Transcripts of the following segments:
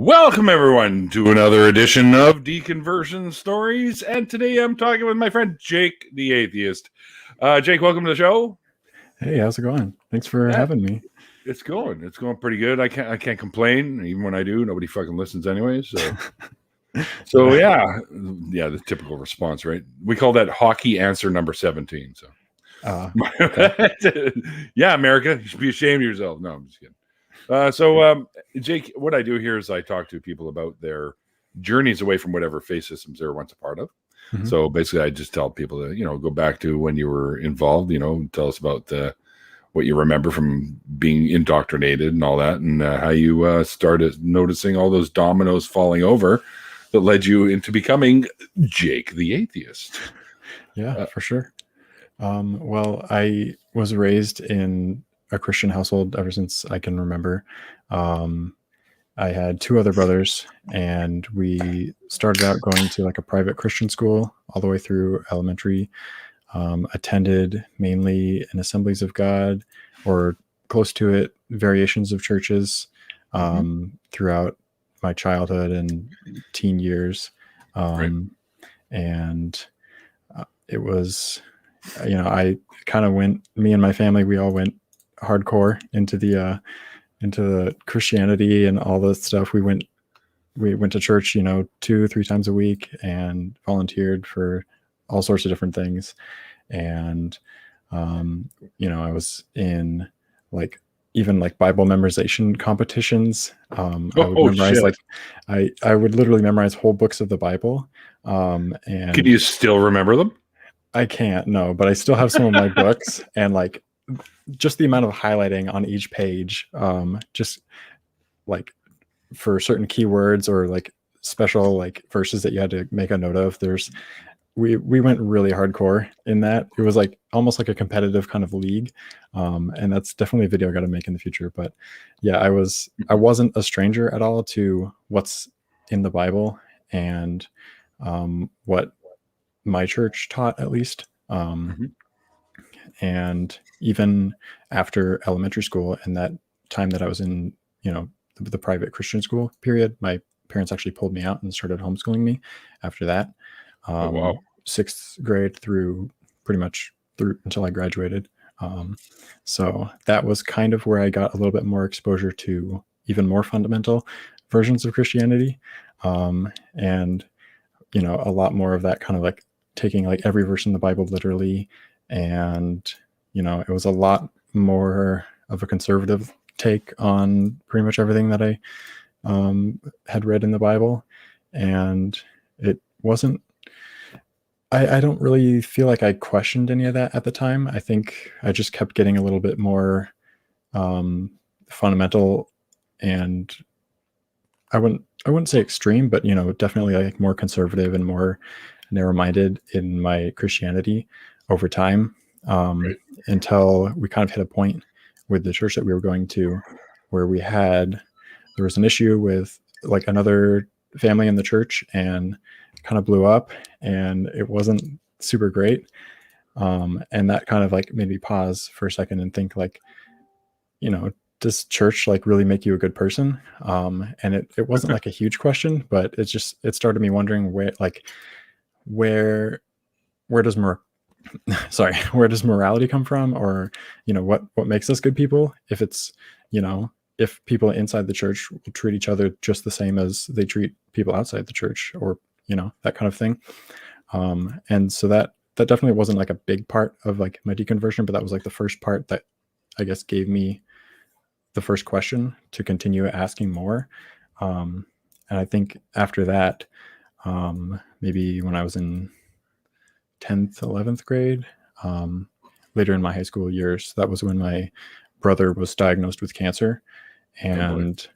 Welcome, everyone, to another edition of Deconversion Stories. And today I'm talking with my friend Jake, the Atheist. Jake, welcome to the show. Hey, how's it going? Thanks for having me. It's going pretty good. I can't complain. Even when I do, nobody fucking listens anyway. So yeah, the typical response, right? We call that hockey answer number 17. So, okay. Yeah, America, you should be ashamed of yourself. No, I'm just kidding. Jake, what I do here is I talk to people about their journeys away from whatever faith systems they were once a part of. Mm-hmm. So basically, I just tell people to, go back to when you were involved, tell us about what you remember from being indoctrinated and all that, and how you started noticing all those dominoes falling over that led you into becoming Jake the Atheist. Yeah, for sure. Well, I was raised in a Christian household ever since I can remember. I had two other brothers, and we started out going to like a private Christian school all the way through elementary. Attended mainly in Assemblies of God or close to it, variations of churches throughout my childhood and teen years. And it was, I kind of me and my family, we all went hardcore into the Christianity and all this stuff. We went to church, 2-3 times a week and volunteered for all sorts of different things. And, I was in even Bible memorization competitions. I would memorize I would literally memorize whole books of the Bible. And can you still remember them? I can't, no, but I still have some of my books, and just the amount of highlighting on each page, just for certain keywords or special verses that you had to make a note of. We went really hardcore in that. It was almost like a competitive kind of league. And that's definitely a video I got to make in the future. But yeah, I wasn't a stranger at all to what's in the Bible and what my church taught, at least. And even after elementary school and that time that I was in, the private Christian school period, my parents actually pulled me out and started homeschooling me after that. Wow. 6th grade through pretty much through until I graduated. So that was kind of where I got a little bit more exposure to even more fundamental versions of Christianity. And, a lot more of that kind of taking every verse in the Bible literally. And, it was a lot more of a conservative take on pretty much everything that I had read in the Bible. And it wasn't, I don't really feel like I questioned any of that at the time. I think I just kept getting a little bit more fundamental, and I wouldn't say extreme, but definitely more conservative and more narrow-minded in my Christianity over time, until we kind of hit a point with the church that we were going to where there was an issue with another family in the church, and kind of blew up, and it wasn't super great. And that kind of made me pause for a second and think does church really make you a good person? And it wasn't a huge question, but it started me wondering where does morality come from? Or, what makes us good people? If it's, if people inside the church will treat each other just the same as they treat people outside the church, or, that kind of thing. And so that definitely wasn't a big part of my deconversion, but that was the first part that I guess gave me the first question to continue asking more. And I think after that, maybe when I was in 10th, 11th grade, later in my high school years, that was when my brother was diagnosed with cancer. And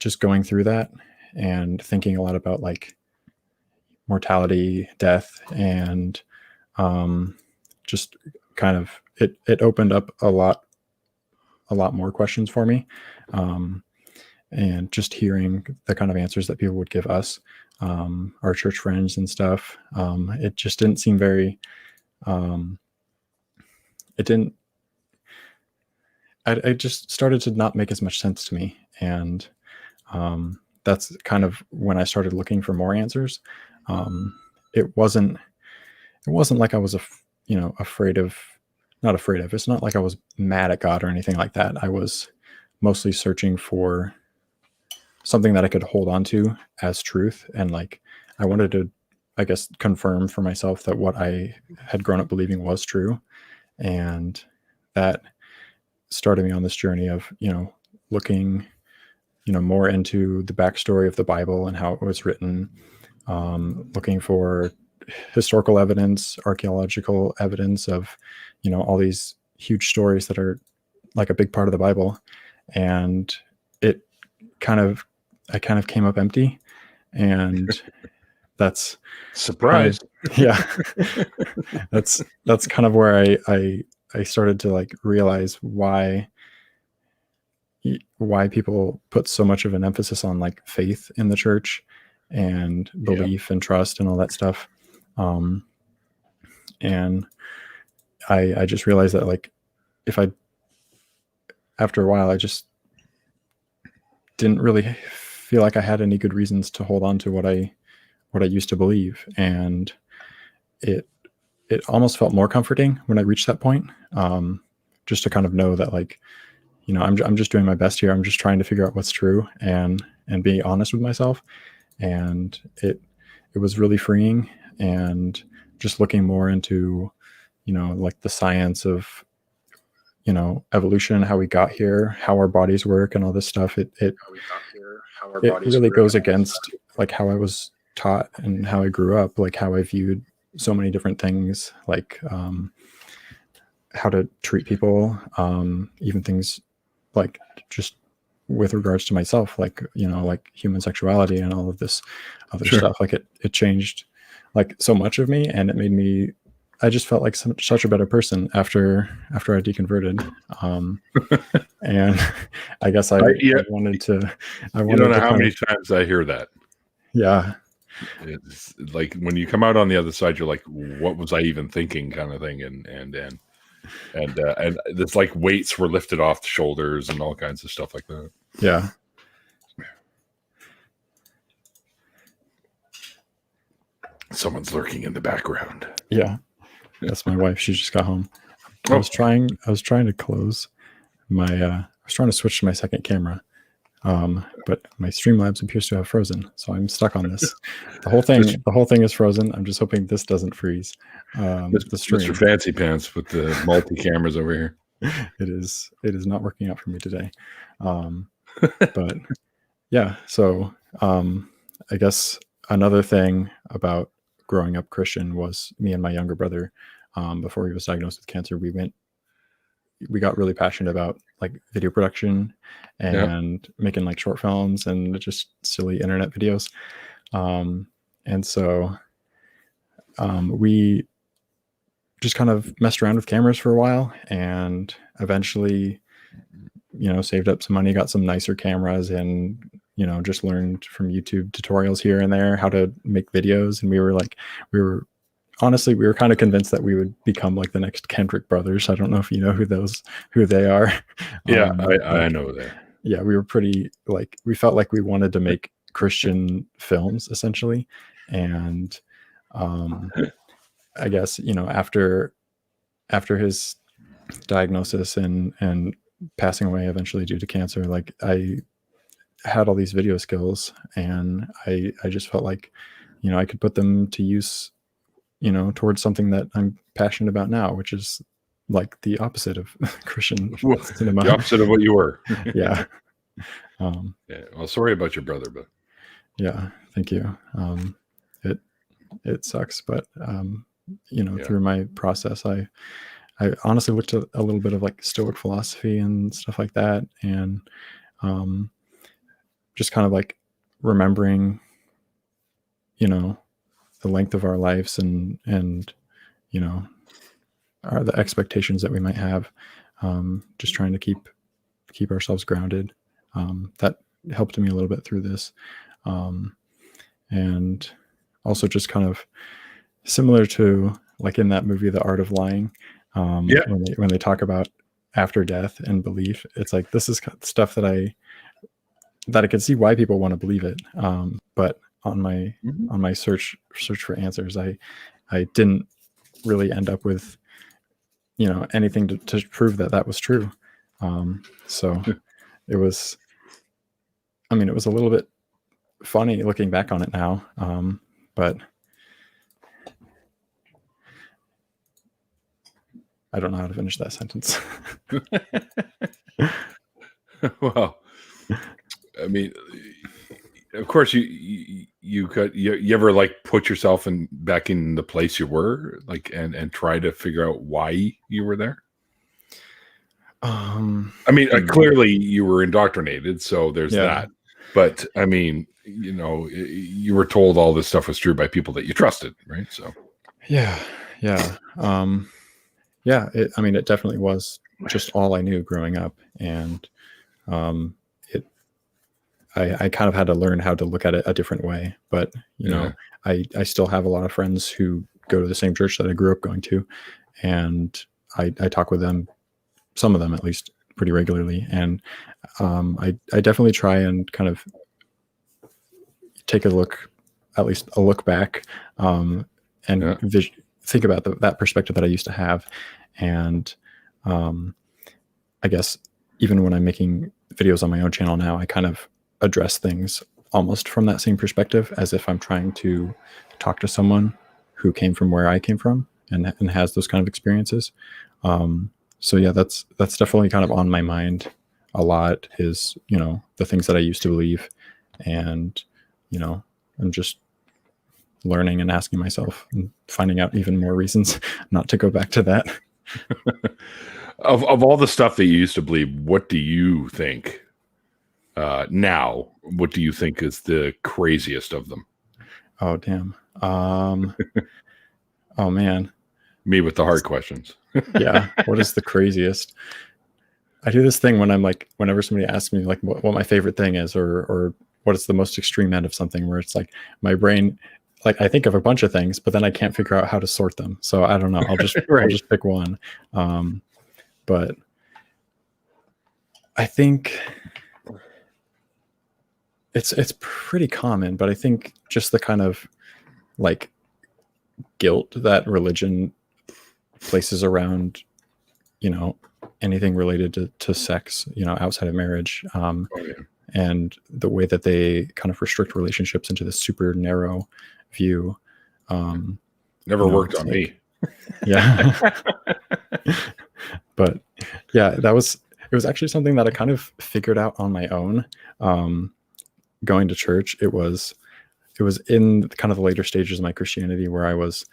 just going through that and thinking a lot about mortality, death, and just kind of it opened up a lot more questions for me. And just hearing the kind of answers that people would give us, our church friends and stuff, it just didn't seem very, I just started to not make as much sense to me. And That's kind of when I started looking for more answers. It wasn't like I was afraid of, not afraid of, it's not like I was mad at God or anything like that. I was mostly searching for something that I could hold on to as truth. And like, I wanted to, I guess, confirm for myself that what I had grown up believing was true. And that started me on this journey of, looking, more into the backstory of the Bible and how it was written, looking for historical evidence, archaeological evidence of, all these huge stories that are like a big part of the Bible. And I kind of came up empty, and that's surprise. Yeah. that's kind of where I started to like realize why people put so much of an emphasis on like faith in the church and belief and trust and all that stuff. And I just realized that like, after a while, I just didn't really feel like I had any good reasons to hold on to what I used to believe. And it almost felt more comforting when I reached that point, just to kind of know that like, I'm just doing my best here. I'm just trying to figure out what's true and be honest with myself. And it was really freeing. And just looking more into, like the science of, evolution, how we got here, how our bodies work and all this stuff. It really goes against like how I was taught and how I grew up, like how I viewed so many different things, like how to treat people, even things like just with regards to myself, like, like human sexuality and all of this other stuff. Like it changed like so much of me, and it made me, I just felt like such a better person after I deconverted. And I guess I wanted to, you don't know how many times I hear that. Yeah. It's like when you come out on the other side, you're like, what was I even thinking, kind of thing. And it's like weights were lifted off the shoulders and all kinds of stuff like that. Yeah. Someone's lurking in the background. Yeah. That's my wife. She just got home. I was trying to close my, I was trying to switch to my second camera. But my Streamlabs appears to have frozen, so I'm stuck on this. The whole thing is frozen. I'm just hoping this doesn't freeze. The stream. Mr. Fancy Pants with the multi cameras over here. It is not working out for me today. But yeah, so I guess another thing about growing up Christian was me and my younger brother, before he was diagnosed with cancer, we got really passionate about like video production and making like short films and just silly internet videos. And so we just kind of messed around with cameras for a while, and eventually, saved up some money, got some nicer cameras, and, just learned from YouTube tutorials here and there how to make videos. And we were kind of convinced that we would become like the next Kendrick brothers. I don't know if you know who they are. Yeah, I know that. Yeah, we were pretty like, we felt like we wanted to make Christian films essentially. And I guess, after his diagnosis and passing away eventually due to cancer, like I had all these video skills, and I just felt like, I could put them to use, towards something that I'm passionate about now, which is like the opposite of Christian cinema. The opposite of what you were. Yeah. Yeah. Well, sorry about your brother, but yeah, thank you. It sucks, but through my process, I honestly looked at a little bit of like Stoic philosophy and stuff like that, and just kind of like remembering, the length of our lives and the expectations that we might have, just trying to keep ourselves grounded. That helped me a little bit through this, and also just kind of similar to like in that movie The Art of Lying, when they talk about after death and belief. It's like, this is stuff that that I could see why people want to believe it. But on my Mhm. on my search for answers, I didn't really end up with anything to prove that was true. So it was, it was a little bit funny looking back on it now, but I don't know how to finish that sentence. Well, I mean, of course, you ever like put yourself back in the place you were, like, and try to figure out why you were there. I mean, clearly you were indoctrinated, so there's that. But I mean, you were told all this stuff was true by people that you trusted, right? So yeah. It definitely was just all I knew growing up, and I kind of had to learn how to look at it a different way. But I still have a lot of friends who go to the same church that I grew up going to, and I talk with them, some of them at least, pretty regularly. And I definitely try and kind of take a look back, and think about that perspective that I used to have. And I guess even when I'm making videos on my own channel now, I kind of address things almost from that same perspective, as if I'm trying to talk to someone who came from where I came from and has those kind of experiences. So yeah, that's definitely kind of on my mind a lot, is, the things that I used to believe, and, I'm just learning and asking myself and finding out even more reasons not to go back to that. Of all the stuff that you used to believe, what do you think now? What do you think is the craziest of them? Oh, damn. Oh, man. Me with the hard questions. Yeah. What is the craziest? I do this thing when I'm like, whenever somebody asks me like what my favorite thing is, or what is the most extreme end of something, where it's like my brain, like I think of a bunch of things, but then I can't figure out how to sort them. So I don't know. I'll just Right. I'll just pick one. But I think it's pretty common, but I think just the kind of like guilt that religion places around, anything related to sex, outside of marriage, and the way that they kind of restrict relationships into this super narrow view. Never worked on me. Yeah. But yeah, it was actually something that I kind of figured out on my own. Going to church, it was in kind of the later stages of my Christianity, where I was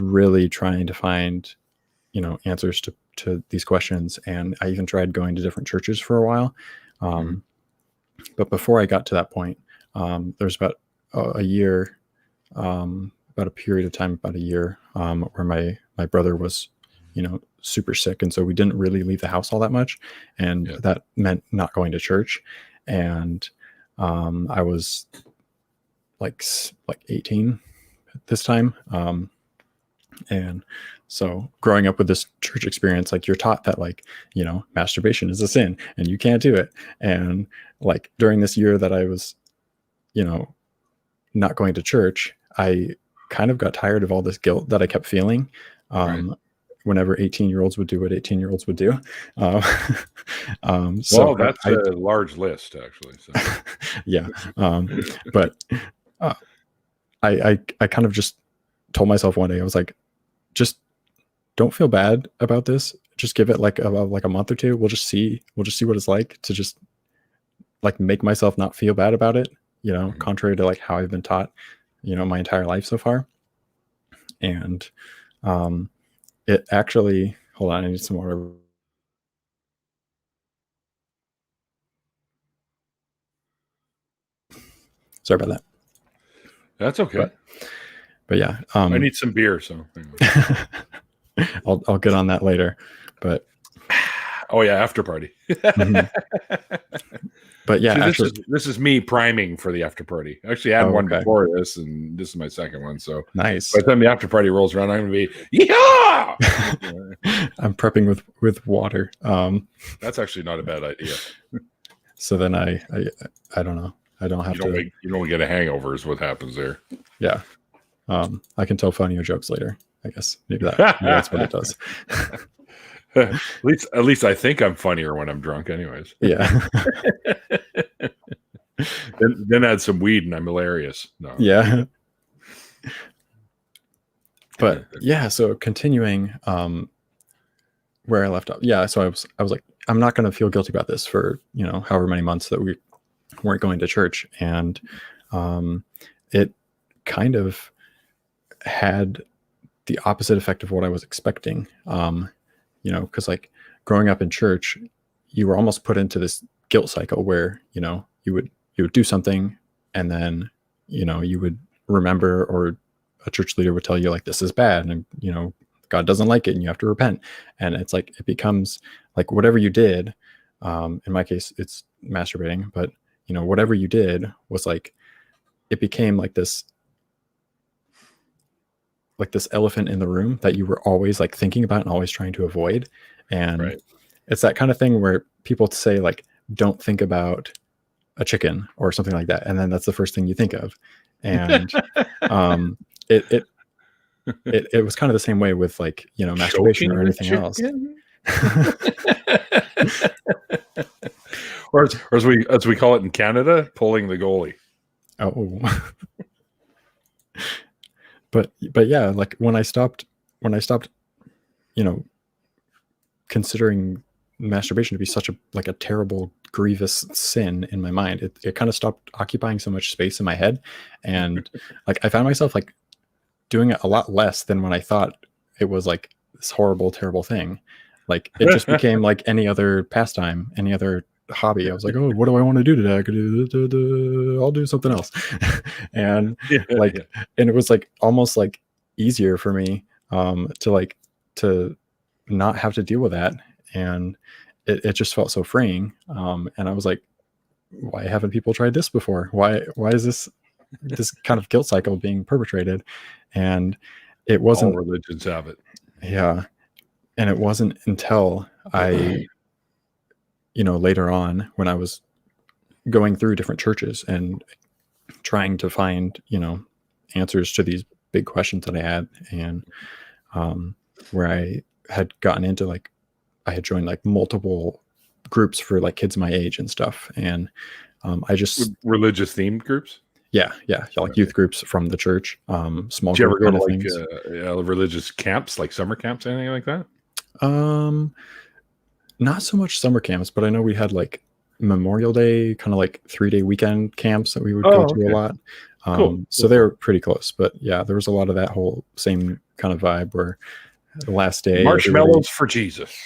really trying to find, answers to these questions. And I even tried going to different churches for a while. But before I got to that point, there's about a year, about a period of time, about a year, where my brother was, super sick. And so we didn't really leave the house all that much. And that meant not going to church. And I was like 18 at this time. And so growing up with this church experience, like you're taught that like, masturbation is a sin and you can't do it. And like during this year that I was, not going to church, I kind of got tired of all this guilt that I kept feeling. Whenever 18-year-olds would do what 18-year-olds would do. So that's a large list, actually. So. Yeah. But I kind of just told myself one day, I was like, just don't feel bad about this. Just give it like a month or two. We'll just see what it's like to just like make myself not feel bad about it, contrary to like how I've been taught, my entire life so far. And it actually, hold on, I need some water. Sorry about that. That's okay. But yeah, I need some beer, so I'll get on that later. But oh yeah, after party. But yeah, see, this is me priming for the after party. Actually, I had one before this, and this is my second one. So nice. By the time the after party rolls around, I'm going to be yeah. I'm prepping with water. That's actually not a bad idea. So then I don't know. I don't have you don't get a hangover is what happens there. Yeah. I can tell funnier jokes later. I guess maybe that's what it does. at least I think I'm funnier when I'm drunk, anyways. Yeah. then add some weed and I'm hilarious. No. Yeah. But yeah, so continuing where I left off. Yeah, so I was like, I'm not going to feel guilty about this for, however many months that we weren't going to church. And it kind of had the opposite effect of what I was expecting. Because like growing up in church, you were almost put into this guilt cycle where, you would do something and then, you would remember, or a church leader would tell you like, this is bad. And, God doesn't like it and you have to repent. And it's like, it becomes like whatever you did, in my case, it's masturbating, but whatever you did was like, it became like this elephant in the room that you were always like thinking about and always trying to avoid. And It's that kind of thing where people say like, don't think about a chicken or something like that. And then that's the first thing you think of. And it was kind of the same way with like, masturbation or anything else. or as we call it in Canada, pulling the goalie. Oh. But yeah, like when I stopped, considering masturbation to be such a terrible, grievous sin in my mind, it kind of stopped occupying so much space in my head. And like, I found myself like doing it a lot less than when I thought it was like this horrible, terrible thing. Like it just became like any other pastime, any other hobby. I was like, oh, what do I want to do today? I could do, I'll do something else. And and it was like almost like easier for me to not have to deal with that. And it just felt so freeing. And I was like, why haven't people tried this before? Why is this kind of guilt cycle being perpetrated? And it wasn't. All religions have it. Yeah. And it wasn't until I, later on when I was going through different churches and trying to find, answers to these big questions that I had, and where I had gotten into like, I had joined like multiple groups for like kids my age and stuff. And I just religious themed groups. Yeah. Like youth groups from the church, small. Did you ever go to like religious camps, like summer camps, anything like that? Not so much summer camps, but I know we had like Memorial Day, kind of like 3-day weekend camps that we would go to a lot. Cool. So they were pretty close, but yeah, there was a lot of that whole same kind of vibe where the last day, marshmallows for Jesus.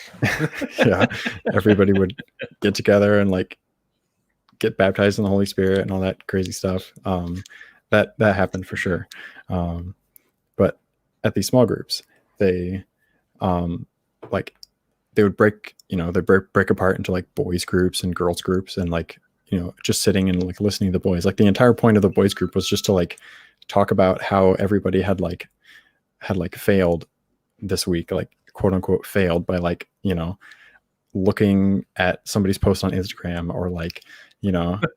Yeah, everybody would get together and like get baptized in the Holy Spirit and all that crazy stuff. That happened for sure. But at these small groups, they they would break apart into like boys groups and girls groups, and like, just sitting and like listening to the boys. Like the entire point of the boys group was just to like talk about how everybody had failed this week, like quote unquote failed by like, looking at somebody's post on Instagram, or like,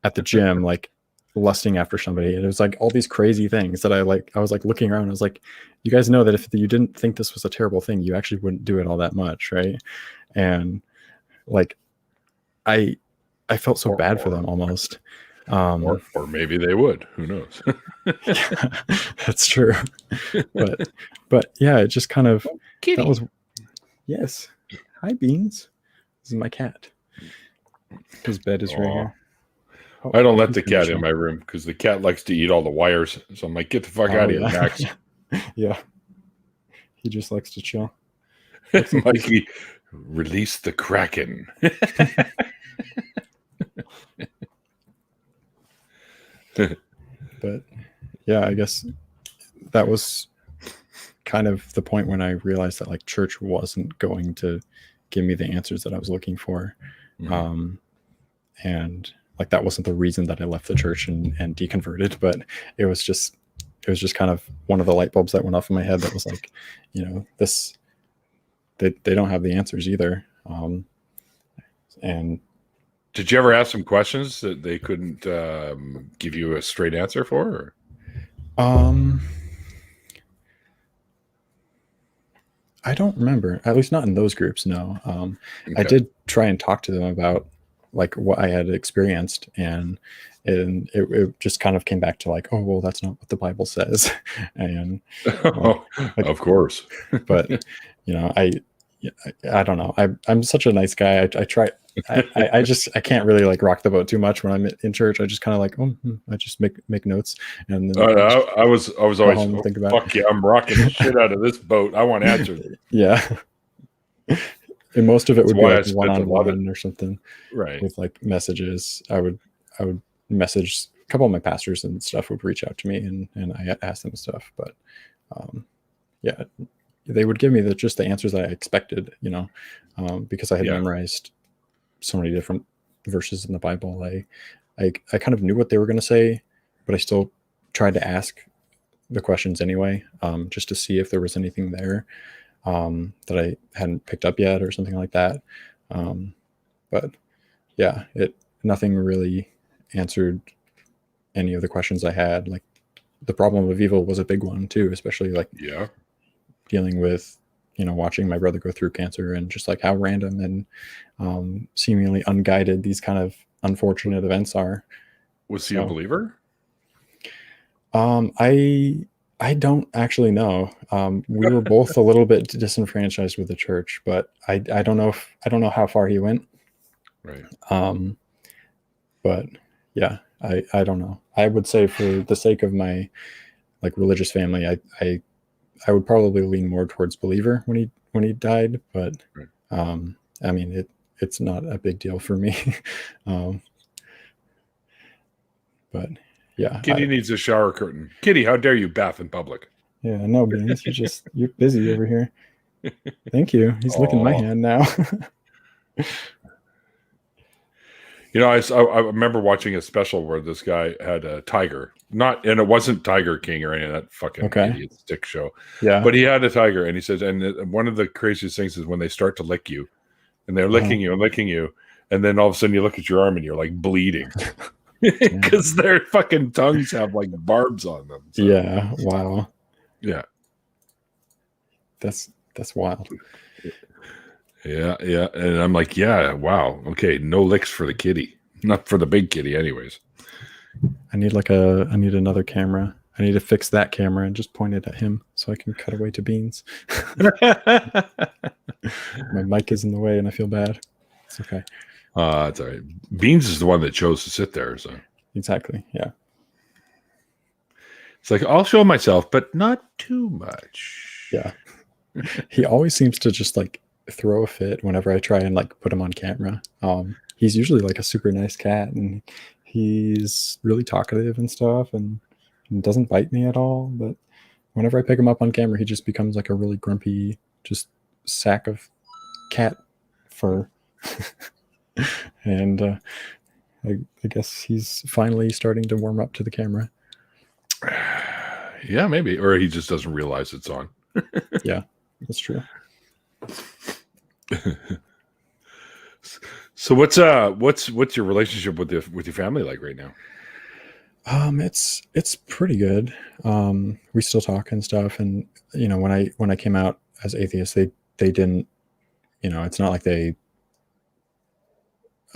at the gym, like lusting after somebody. And it was like all these crazy things that I was like looking around. I was like, you guys know that if you didn't think this was a terrible thing, you actually wouldn't do it all that much. Right. And like, I felt so bad for them almost. Or maybe they would, who knows? Yeah, that's true. But yeah, it just kind of, Kitty. That was, yes. Hi, Beans. This is my cat. His bed is right here. Oh, I don't let the cat in my room because the cat likes to eat all the wires. So I'm like, get the fuck out of here, Max. Yeah. He just likes to chill. Mikey, release the Kraken. But yeah, I guess that was kind of the point when I realized that like church wasn't going to give me the answers that I was looking for. Mm-hmm. And like, that wasn't the reason that I left the church and deconverted, but it was just kind of one of the light bulbs that went off in my head that was like, they don't have the answers either. And Did you ever ask them questions that they couldn't give you a straight answer for? Or? I don't remember, at least not in those groups. No. I Okay. did try and talk to them about like what I had experienced, and it just kind of came back to like, oh, well, that's not what the Bible says. And like, Of course. but you know, I don't know. I'm such a nice guy. I try. I just I can't really like rock the boat too much when I'm in church. I just kind of like, I just make notes, and then I was always go home and think about fuck yeah, I'm rocking the shit out of this boat. I want answers. yeah. And most of it That's would be why I like spent a lot of one-on-one or something right. with like messages. I would message a couple of my pastors and stuff would reach out to me, and I asked them stuff. But yeah, they would give me just the answers that I expected, you know, because I had memorized so many different verses in the Bible. I kind of knew what they were going to say, but I still tried to ask the questions anyway, just to see if there was anything there that I hadn't picked up yet or something like that. But yeah, nothing really answered any of the questions I had. Like the problem of evil was a big one too, especially like dealing with, you know, watching my brother go through cancer and just like how random and seemingly unguided these kind of unfortunate events are. Was he a believer? I don't actually know. We were both a little bit disenfranchised with the church, but I don't know how far he went. Right. But yeah, I don't know. I would say for the sake of my like religious family, I would probably lean more towards believer when he died, but I mean it's not a big deal for me. But yeah, Kitty needs a shower curtain. Kitty, how dare you bath in public? Yeah, no, Beans, you're busy over here. Thank you. He's licking my hand now. You know, I remember watching a special where this guy had a tiger, and it wasn't Tiger King or any of that fucking idiot stick show. Yeah, but he had a tiger, and he says, and one of the craziest things is when they start to lick you, and they're licking you and licking you, and then all of a sudden you look at your arm and you're like bleeding because their fucking tongues have like barbs on them. So. Yeah, wow. Yeah, that's wild. Yeah, and I'm like, yeah, wow, okay, no licks for the kitty, not for the big kitty, anyways. I need another camera. I need to fix that camera and just point it at him so I can cut away to Beans. My mic is in the way and I feel bad. It's okay. It's all right. Beans is the one that chose to sit there, so exactly, yeah. It's like, I'll show myself, but not too much. Yeah. He always seems to just like throw a fit whenever I try and like put him on camera. He's usually like a super nice cat and he's really talkative and stuff and doesn't bite me at all. But whenever I pick him up on camera, he just becomes like a really grumpy, just sack of cat fur. And I guess he's finally starting to warm up to the camera. Yeah, maybe. Or he just doesn't realize it's on. Yeah, that's true. So what's your relationship with your family like right now? It's pretty good. We still talk and stuff, and you know, when I came out as atheist, they didn't, you know, it's not like they,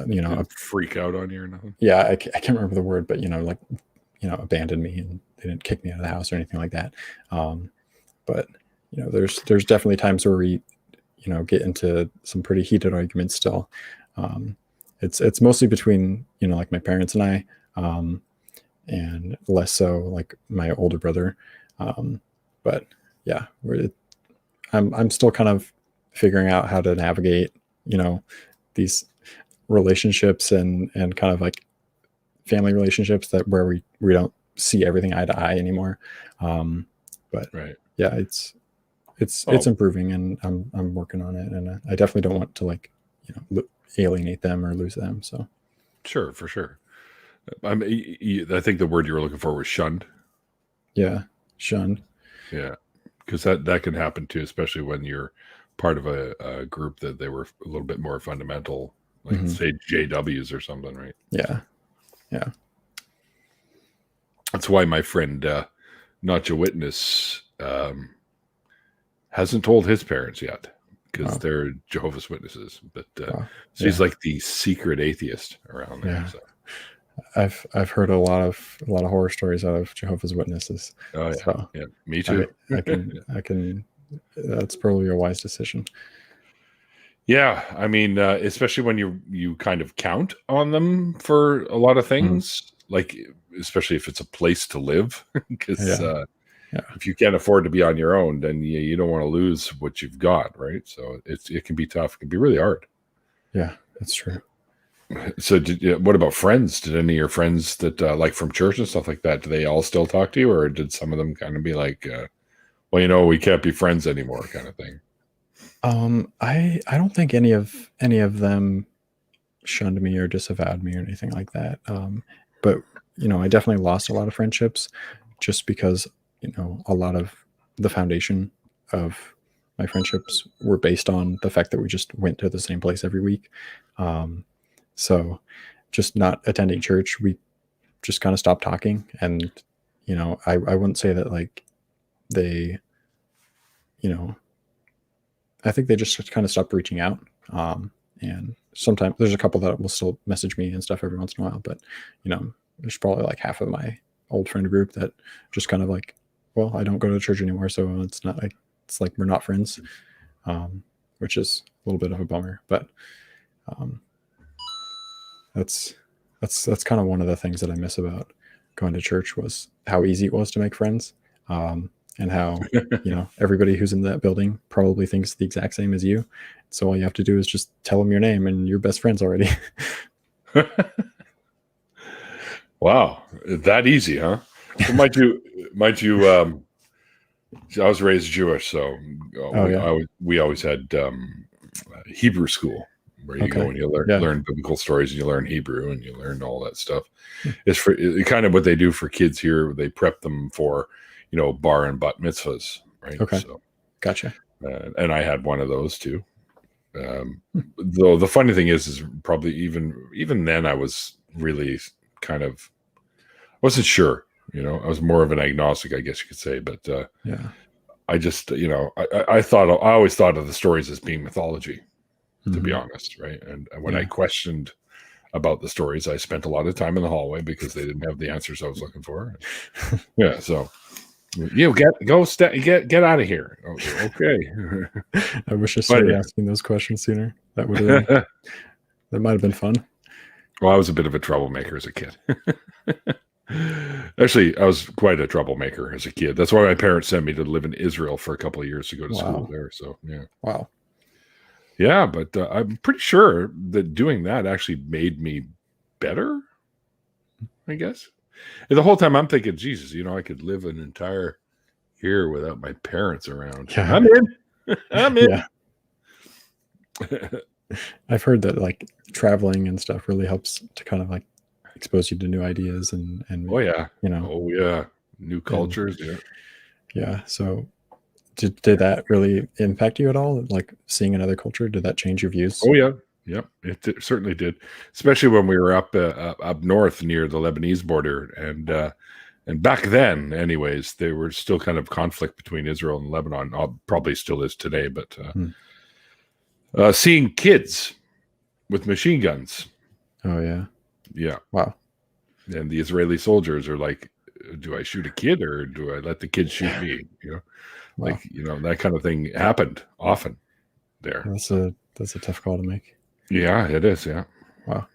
you know, didn't freak out on you or nothing. Yeah, I can't remember the word, but you know, like, you know, abandoned me and they didn't kick me out of the house or anything like that. But you know, there's definitely times where we, you know, get into some pretty heated arguments still. It's mostly between, you know, like my parents and I, and less so like my older brother. But yeah, I'm still kind of figuring out how to navigate, you know, these relationships and kind of like family relationships where we don't see everything eye to eye anymore. But yeah, it's improving and I'm working on it, and I definitely don't want to like, you know, alienate them or lose them. So sure, for sure. I think the word you were looking for was shunned. Yeah, shunned. Yeah, because that can happen too, especially when you're part of a group that they were a little bit more fundamental like Mhm. say JWs or something, right? Yeah. That's why my friend, Not Your Witness, hasn't told his parents yet because Wow. they're Jehovah's Witnesses. But Wow. so he's Yeah. like the secret atheist around there. Yeah. So. I've heard a lot of horror stories out of Jehovah's Witnesses. Oh yeah, So yeah, me too. I can. That's probably a wise decision. Yeah, I mean, especially when you kind of count on them for a lot of things, like especially if it's a place to live, because Yeah. if you can't afford to be on your own, then you don't want to lose what you've got, right? So it can be tough. It can be really hard. Yeah, that's true. So, what about friends? Did any of your friends that like from church and stuff like that? Do they all still talk to you, or did some of them kind of be like, well, we can't be friends anymore, kind of thing? I don't think any of them shunned me or disavowed me or anything like that. But I definitely lost a lot of friendships just because a lot of the foundation of my friendships were based on the fact that we just went to the same place every week. So just not attending church, we just kind of stopped talking. And I wouldn't say that like they I think they just kind of stopped reaching out. And sometimes there's a couple that will still message me and stuff every once in a while, but there's probably like half of my old friend group that just kind of like, well, I don't go to church anymore, so it's like we're not friends, which is a little bit of a bummer. But that's kind of one of the things that I miss about going to church was how easy it was to make friends. And how everybody who's in that building probably thinks the exact same as you. So all you have to do is just tell them your name and you're best friends already. Wow, that easy, huh? So might you? I was raised Jewish, so we always had Hebrew school where you go and you learn biblical stories and you learn Hebrew and you learn all that stuff. It's kind of what they do for kids here. They prep them for bar and bat mitzvahs, right? Okay. So, gotcha. And I had one of those too. Though the funny thing is probably even then I was really kind of wasn't sure. I was more of an agnostic, I guess you could say. But I just I always thought of the stories as being mythology, to be honest, right? And when I questioned about the stories, I spent a lot of time in the hallway because they didn't have the answers I was looking for. Yeah, so. Get out of here. Okay. I wish I started asking those questions sooner. That would have that might have been fun. Well, I was a bit of a troublemaker as a kid. Actually, I was quite a troublemaker as a kid. That's why my parents sent me to live in Israel for a couple of years to go to school there. So yeah. Wow. Yeah, but I'm pretty sure that doing that actually made me better, I guess. And the whole time I'm thinking, Jesus, I could live an entire year without my parents around. Yeah. I'm in. Yeah. I've heard that like traveling and stuff really helps to kind of like expose you to new ideas and oh yeah, new cultures. Yeah. So did that really impact you at all? Like seeing another culture, did that change your views? Oh yeah. Yep, it certainly did, especially when we were up north near the Lebanese border, and back then, anyways, there were still kind of conflict between Israel and Lebanon. Probably still is today, but seeing kids with machine guns. Oh yeah, yeah, wow. And the Israeli soldiers are like, "Do I shoot a kid or do I let the kid shoot me?" Wow. Like that kind of thing happened often there. That's a tough call to make. Yeah, it is. Yeah. Wow.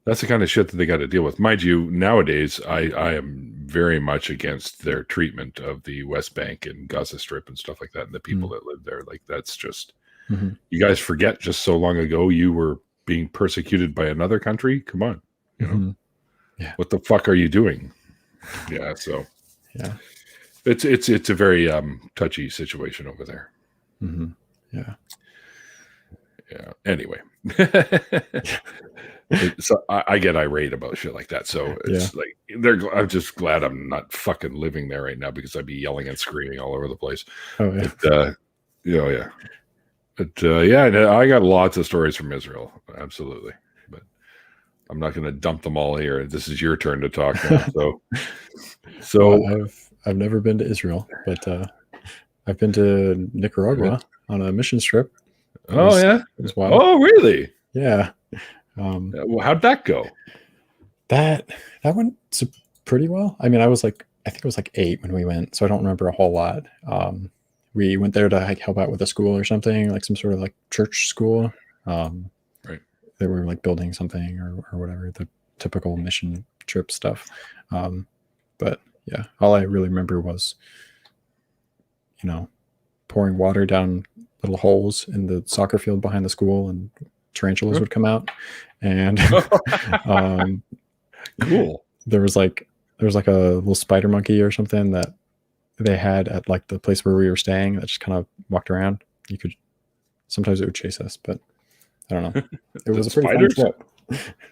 That's the kind of shit that they got to deal with. Mind you, nowadays, I am very much against their treatment of the West Bank and Gaza Strip and stuff like that, and the people that live there. Like, that's just, you guys forget just so long ago you were being persecuted by another country. Come on. Yeah. What the fuck are you doing? Yeah. So yeah, it's a very touchy situation over there. Yeah. Yeah. Anyway, so I get irate about shit like that. So it's like I'm just glad I'm not fucking living there right now because I'd be yelling and screaming all over the place. Oh yeah. But, yeah. But yeah, I got lots of stories from Israel. Absolutely. But I'm not going to dump them all here. This is your turn to talk now. So Well, I've never been to Israel, but I've been to Nicaragua on a mission trip. It was wild. Oh, really? Yeah. Well, how'd that go? That went pretty well. I mean, I think it was like 8 when we went, so I don't remember a whole lot. We went there to like help out with a school or something, like some sort of like church school. Right. They were like building something or whatever, the typical mission trip stuff. But yeah, all I really remember was, pouring water down little holes in the soccer field behind the school, and tarantulas would come out. And cool. There was like a little spider monkey or something that they had at like the place where we were staying that just kind of walked around. Sometimes it would chase us, but I don't know. It was a pretty fun trip.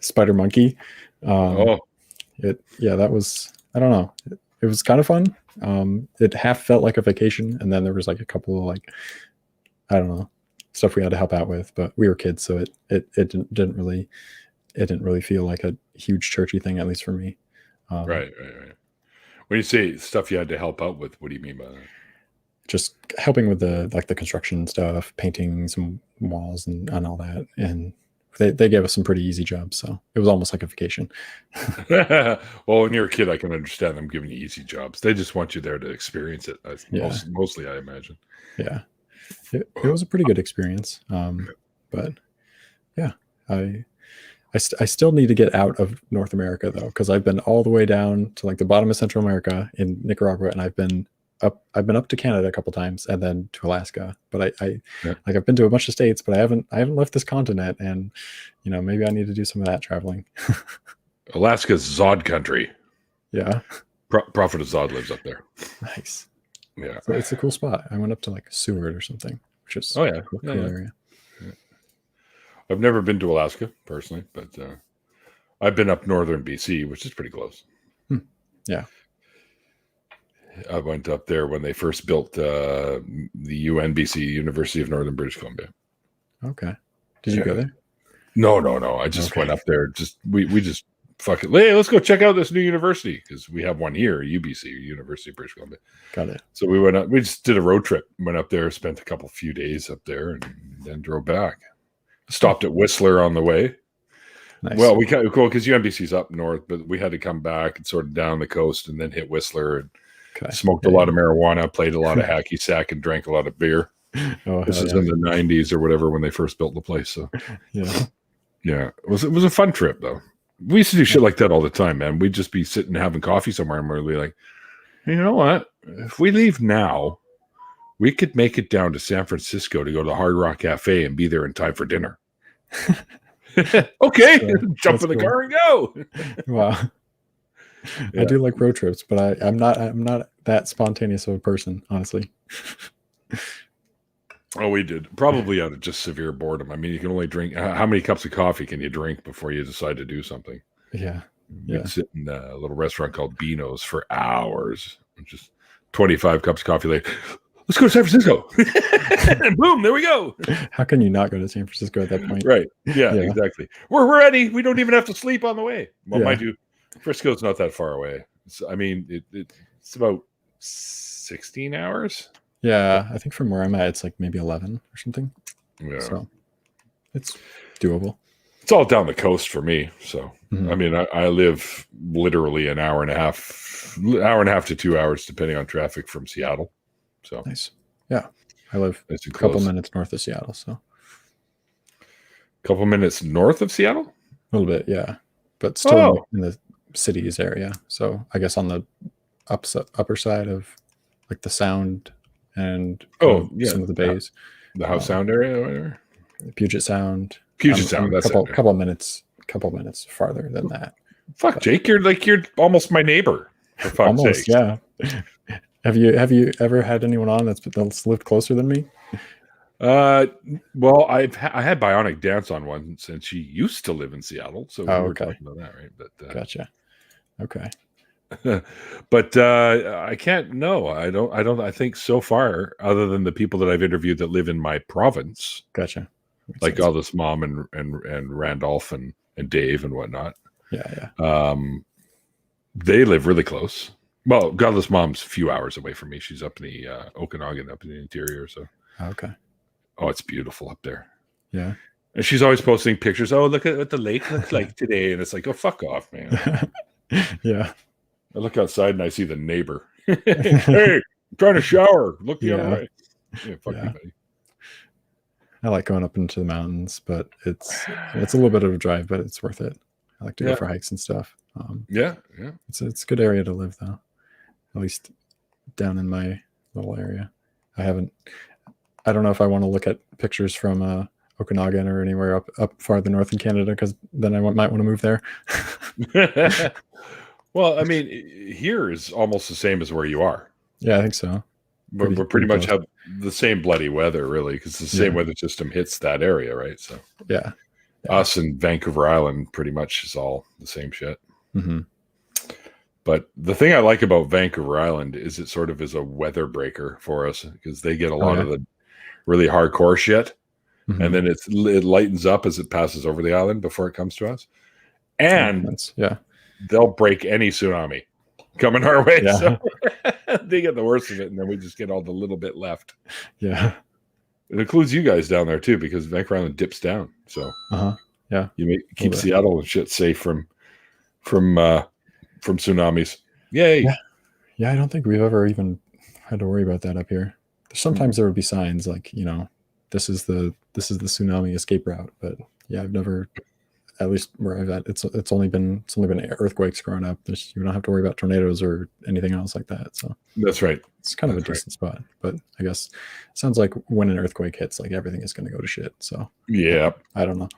Spider monkey. That was, I don't know. It was kind of fun. It half felt like a vacation, and then there was like a couple of like, I don't know, stuff we had to help out with, but we were kids, so it didn't really feel like a huge churchy thing, at least for me. Right. When you say stuff you had to help out with, what do you mean by that? Just helping with the construction stuff, painting some walls and all that. And they gave us some pretty easy jobs, so it was almost like a vacation. Well, when you're a kid, I can understand them giving you easy jobs. They just want you there to experience it. Mostly, I imagine. Yeah, it was a pretty good experience. But yeah, I still need to get out of North America though, because I've been all the way down to like the bottom of Central America in Nicaragua, and I've been up to Canada a couple times, and then to Alaska. But I've been to a bunch of states, but I haven't left this continent, and maybe I need to do some of that traveling. Alaska's Zod country. Yeah, Prophet of Zod lives up there. Nice. Yeah, so it's a cool spot. I went up to like Seward or something, which is a cool area. I've never been to Alaska personally, but I've been up northern BC, which is pretty close. Yeah. I went up there when they first built the UNBC, University of Northern British Columbia. Okay. Did you go there? No. I just went up there. We just fuck it. Hey, let's go check out this new university, because we have one here, UBC, University of British Columbia. Got it. So we went up. We just did a road trip. Went up there, spent a few days up there, and then drove back. Stopped at Whistler on the way. Nice. Well, we can't, cool, because UNBC's up north, but we had to come back and sort of down the coast and then hit Whistler, and smoked a lot of marijuana, played a lot of hacky sack, and drank a lot of beer. This is in the 90s or whatever when they first built the place. So yeah, it was a fun trip though. We used to do shit like that all the time, man. We'd just be sitting having coffee somewhere, and we'd be like, you know what? If we leave now, we could make it down to San Francisco to go to the Hard Rock Cafe and be there in time for dinner. Okay, jump in the car and go. Wow. I do like road trips, but I'm not that spontaneous of a person, honestly. Oh, we did, probably out of just severe boredom. I mean, you can only drink, how many cups of coffee can you drink before you decide to do something? Yeah. We'd sit in a little restaurant called Beano's for hours, just 25 cups of coffee later. Let's go to San Francisco. And boom, there we go. How can you not go to San Francisco at that point? Right. Yeah, exactly. We're ready. We don't even have to sleep on the way. Well, mind you, Frisco's not that far away. I mean, it's about 16 hours. Yeah, I think from where I'm at, it's like maybe 11 or something. Yeah. So it's doable. It's all down the coast for me. So, I mean, I live literally an hour and a half to 2 hours, depending on traffic, from Seattle. So nice. Yeah. I live nice a couple minutes north of Seattle. So a couple minutes north of Seattle? A little bit, yeah. But still in the cities area. So I guess on the upper side of like the Sound and some of the bays. The Howe Sound area or whatever? Puget Sound. Sound. That's couple minutes farther than that. Fuck, Jake, you're almost my neighbor. For fuck's sake. Yeah. Have you ever had anyone on that's lived closer than me? Well, I had Bionic Dance on one since she used to live in Seattle, so we were talking about that, right? But gotcha. Okay. But I can't. No, I don't. I think so far, other than the people that I've interviewed that live in my province, Gotcha. Makes like sense. Godless Mom and Randolph and Dave and whatnot. Yeah. They live really close. Well, Godless Mom's a few hours away from me. She's up in the Okanagan, up in the interior. So, Okay. oh, it's beautiful up there. Yeah. And she's always posting pictures. Oh, look at what the lake looks like today. And it's like, oh, fuck off, man. Yeah. I look outside and I see the neighbor. Hey, I'm trying to shower. Look the other Yeah. way. Yeah, fuck Yeah. you, buddy. I like going up into the mountains, but it's a little bit of a drive, but it's worth it. I like to go for hikes and stuff. Yeah. It's a good area to live, though. At least down in my little area. I don't know if I want to look at pictures from Okanagan or anywhere up farther north in Canada, because then I might want to move there. Well, I mean, here is almost the same as where you are. Yeah, I think so. We pretty much have the same bloody weather, really, because the same weather system hits that area, right? So, yeah. Us and Vancouver Island pretty much is all the same shit. Mm-hmm. But the thing I like about Vancouver Island is it sort of is a weather breaker for us, because they get a lot of the really hardcore shit. Mm-hmm. And then it lightens up as it passes over the island before it comes to us. And they'll break any tsunami coming our way. Yeah. So they get the worst of it, and then we just get all the little bit left. Yeah. It includes you guys down there too, because Vancouver Island dips down. So yeah, you keep Seattle and shit safe from tsunamis. Yay. Yeah, I don't think we've ever even had to worry about that up here. Sometimes there would be signs like, this is the tsunami escape route, but yeah, I've never, at least where I've at, it's only been earthquakes growing up. You don't have to worry about tornadoes or anything else like that. So that's right. It's kind of a decent spot, but I guess it sounds like when an earthquake hits, like everything is going to go to shit. So yeah, I don't know.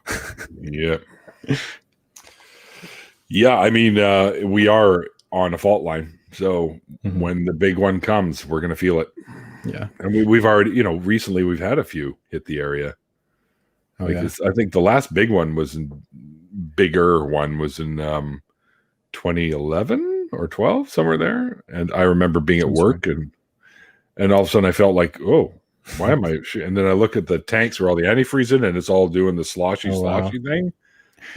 Yeah. I mean, we are on a fault line, so when the big one comes, we're going to feel it. Yeah. And we've already, recently we've had a few hit the area. Oh, I think the last big one was in 2011 or 12, somewhere there. And I remember being at work and all of a sudden I felt like, oh, why am I? And then I look at the tanks where all the antifreeze in, and it's all doing the sloshy thing.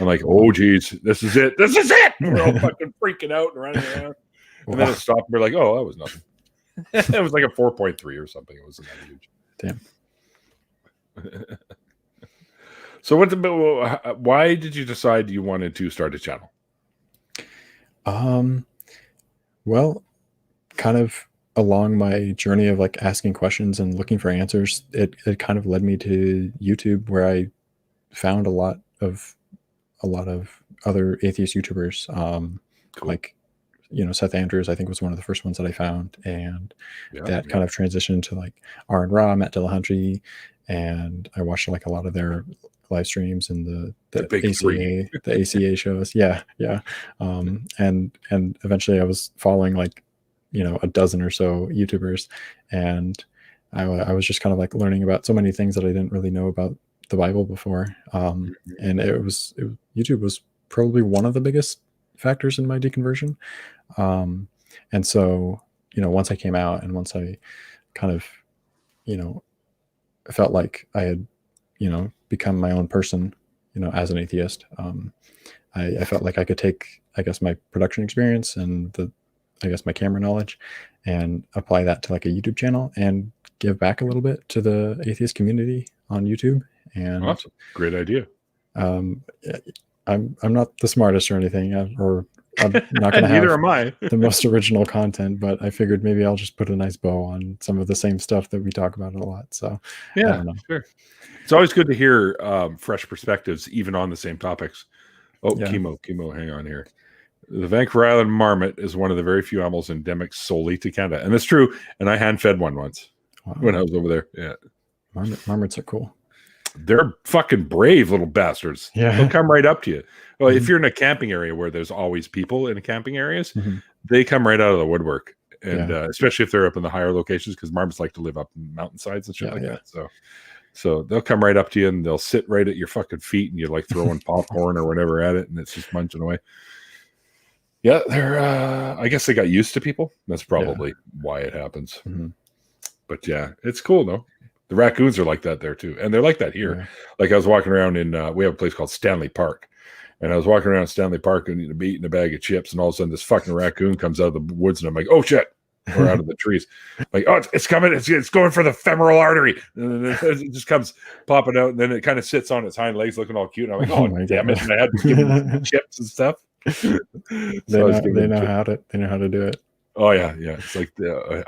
I'm like, oh, geez, this is it. This is it. And we're all fucking freaking out and running around. And then it stopped. And we're like, oh, that was nothing. It was like a 4.3 or something. It wasn't that huge. Damn. So why did you decide you wanted to start a channel? Well, kind of along my journey of like asking questions and looking for answers, it kind of led me to YouTube, where I found a lot of other atheist YouTubers. Cool. Like, Seth Andrews, I think, was one of the first ones that I found, and that kind of transitioned to like R and Ra, Matt Dillahunty, and I watched like a lot of their live streams and the ACA shows. Yeah. And eventually I was following like, a dozen or so YouTubers, and I was just kind of like learning about so many things that I didn't really know about the Bible before. And YouTube was probably one of the biggest factors in my deconversion. And so, once I came out and once I kind of, felt like I had, become my own person, as an atheist, I felt like I could take, I guess, my production experience and my camera knowledge and apply that to like a YouTube channel and give back a little bit to the atheist community on YouTube. And awesome. Great idea. I'm not the smartest or anything, or I'm not going to have neither am I. the most original content, but I figured maybe I'll just put a nice bow on some of the same stuff that we talk about a lot. So yeah, I don't know. Sure. It's always good to hear fresh perspectives, even on the same topics. Oh, yeah. Chemo, hang on here. The Vancouver Island marmot is one of the very few animals endemic solely to Canada. And that's true. And I hand-fed one once when I was over there. Yeah. Marmots are cool. They're fucking brave little bastards. Yeah. They'll come right up to you. Well, if you're in a camping area where there's always people in camping areas, they come right out of the woodwork. And especially if they're up in the higher locations, because marmots like to live up in mountainsides and shit that. So they'll come right up to you and they'll sit right at your fucking feet, and you're like throwing popcorn or whatever at it, and it's just munching away. Yeah, they're. I guess they got used to people. That's probably why it happens. Mm-hmm. But yeah, it's cool though. The raccoons are like that there too, and they're like that here. Yeah. Like I was walking around in. We have a place called Stanley Park, and I was walking around Stanley Park and eating a bag of chips, and all of a sudden this fucking raccoon comes out of the woods, and I'm like, oh shit. Or out of the trees, like, oh, it's coming, it's going for the femoral artery, and then it just comes popping out, and then it kind of sits on its hind legs looking all cute, and I'm like, oh my damn God. it, and I had to give him chips and stuff. They know how to do it. Oh yeah, it's like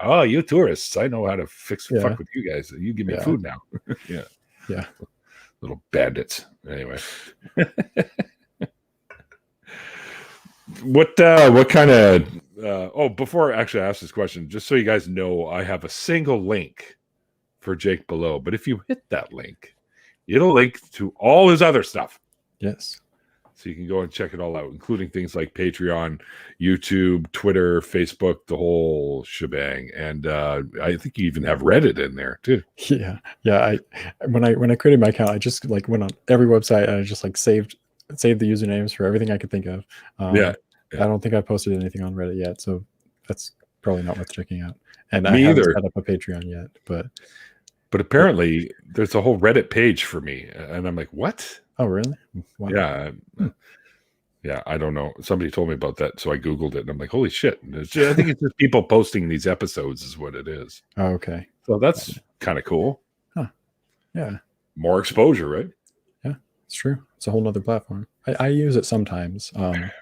oh, you tourists, I know how to fuck with you guys, you give me food now. yeah little bandits. Anyway. What kind of before actually I ask this question, just so you guys know, I have a single link for Jake below, but if you hit that link, it'll link to all his other stuff. Yes. So you can go and check it all out, including things like Patreon, YouTube, Twitter, Facebook, the whole shebang. And I think you even have Reddit in there too. Yeah. When I created my account, I just like went on every website and I just like saved the usernames for everything I could think of. Yeah. I don't think I posted anything on Reddit yet, so that's probably not worth checking out. And Me I haven't either. set up a Patreon yet, but apparently there's a whole Reddit page for me, and I'm like, what? Oh, really? Wow. Yeah. Yeah, I don't know. Somebody told me about that, so I Googled it, and I'm like, holy shit. I think it's just people posting these episodes is what it is. Oh, okay. So that's kind of cool. Huh. Yeah. More exposure, right? Yeah, it's true. It's a whole nother platform. I use it sometimes.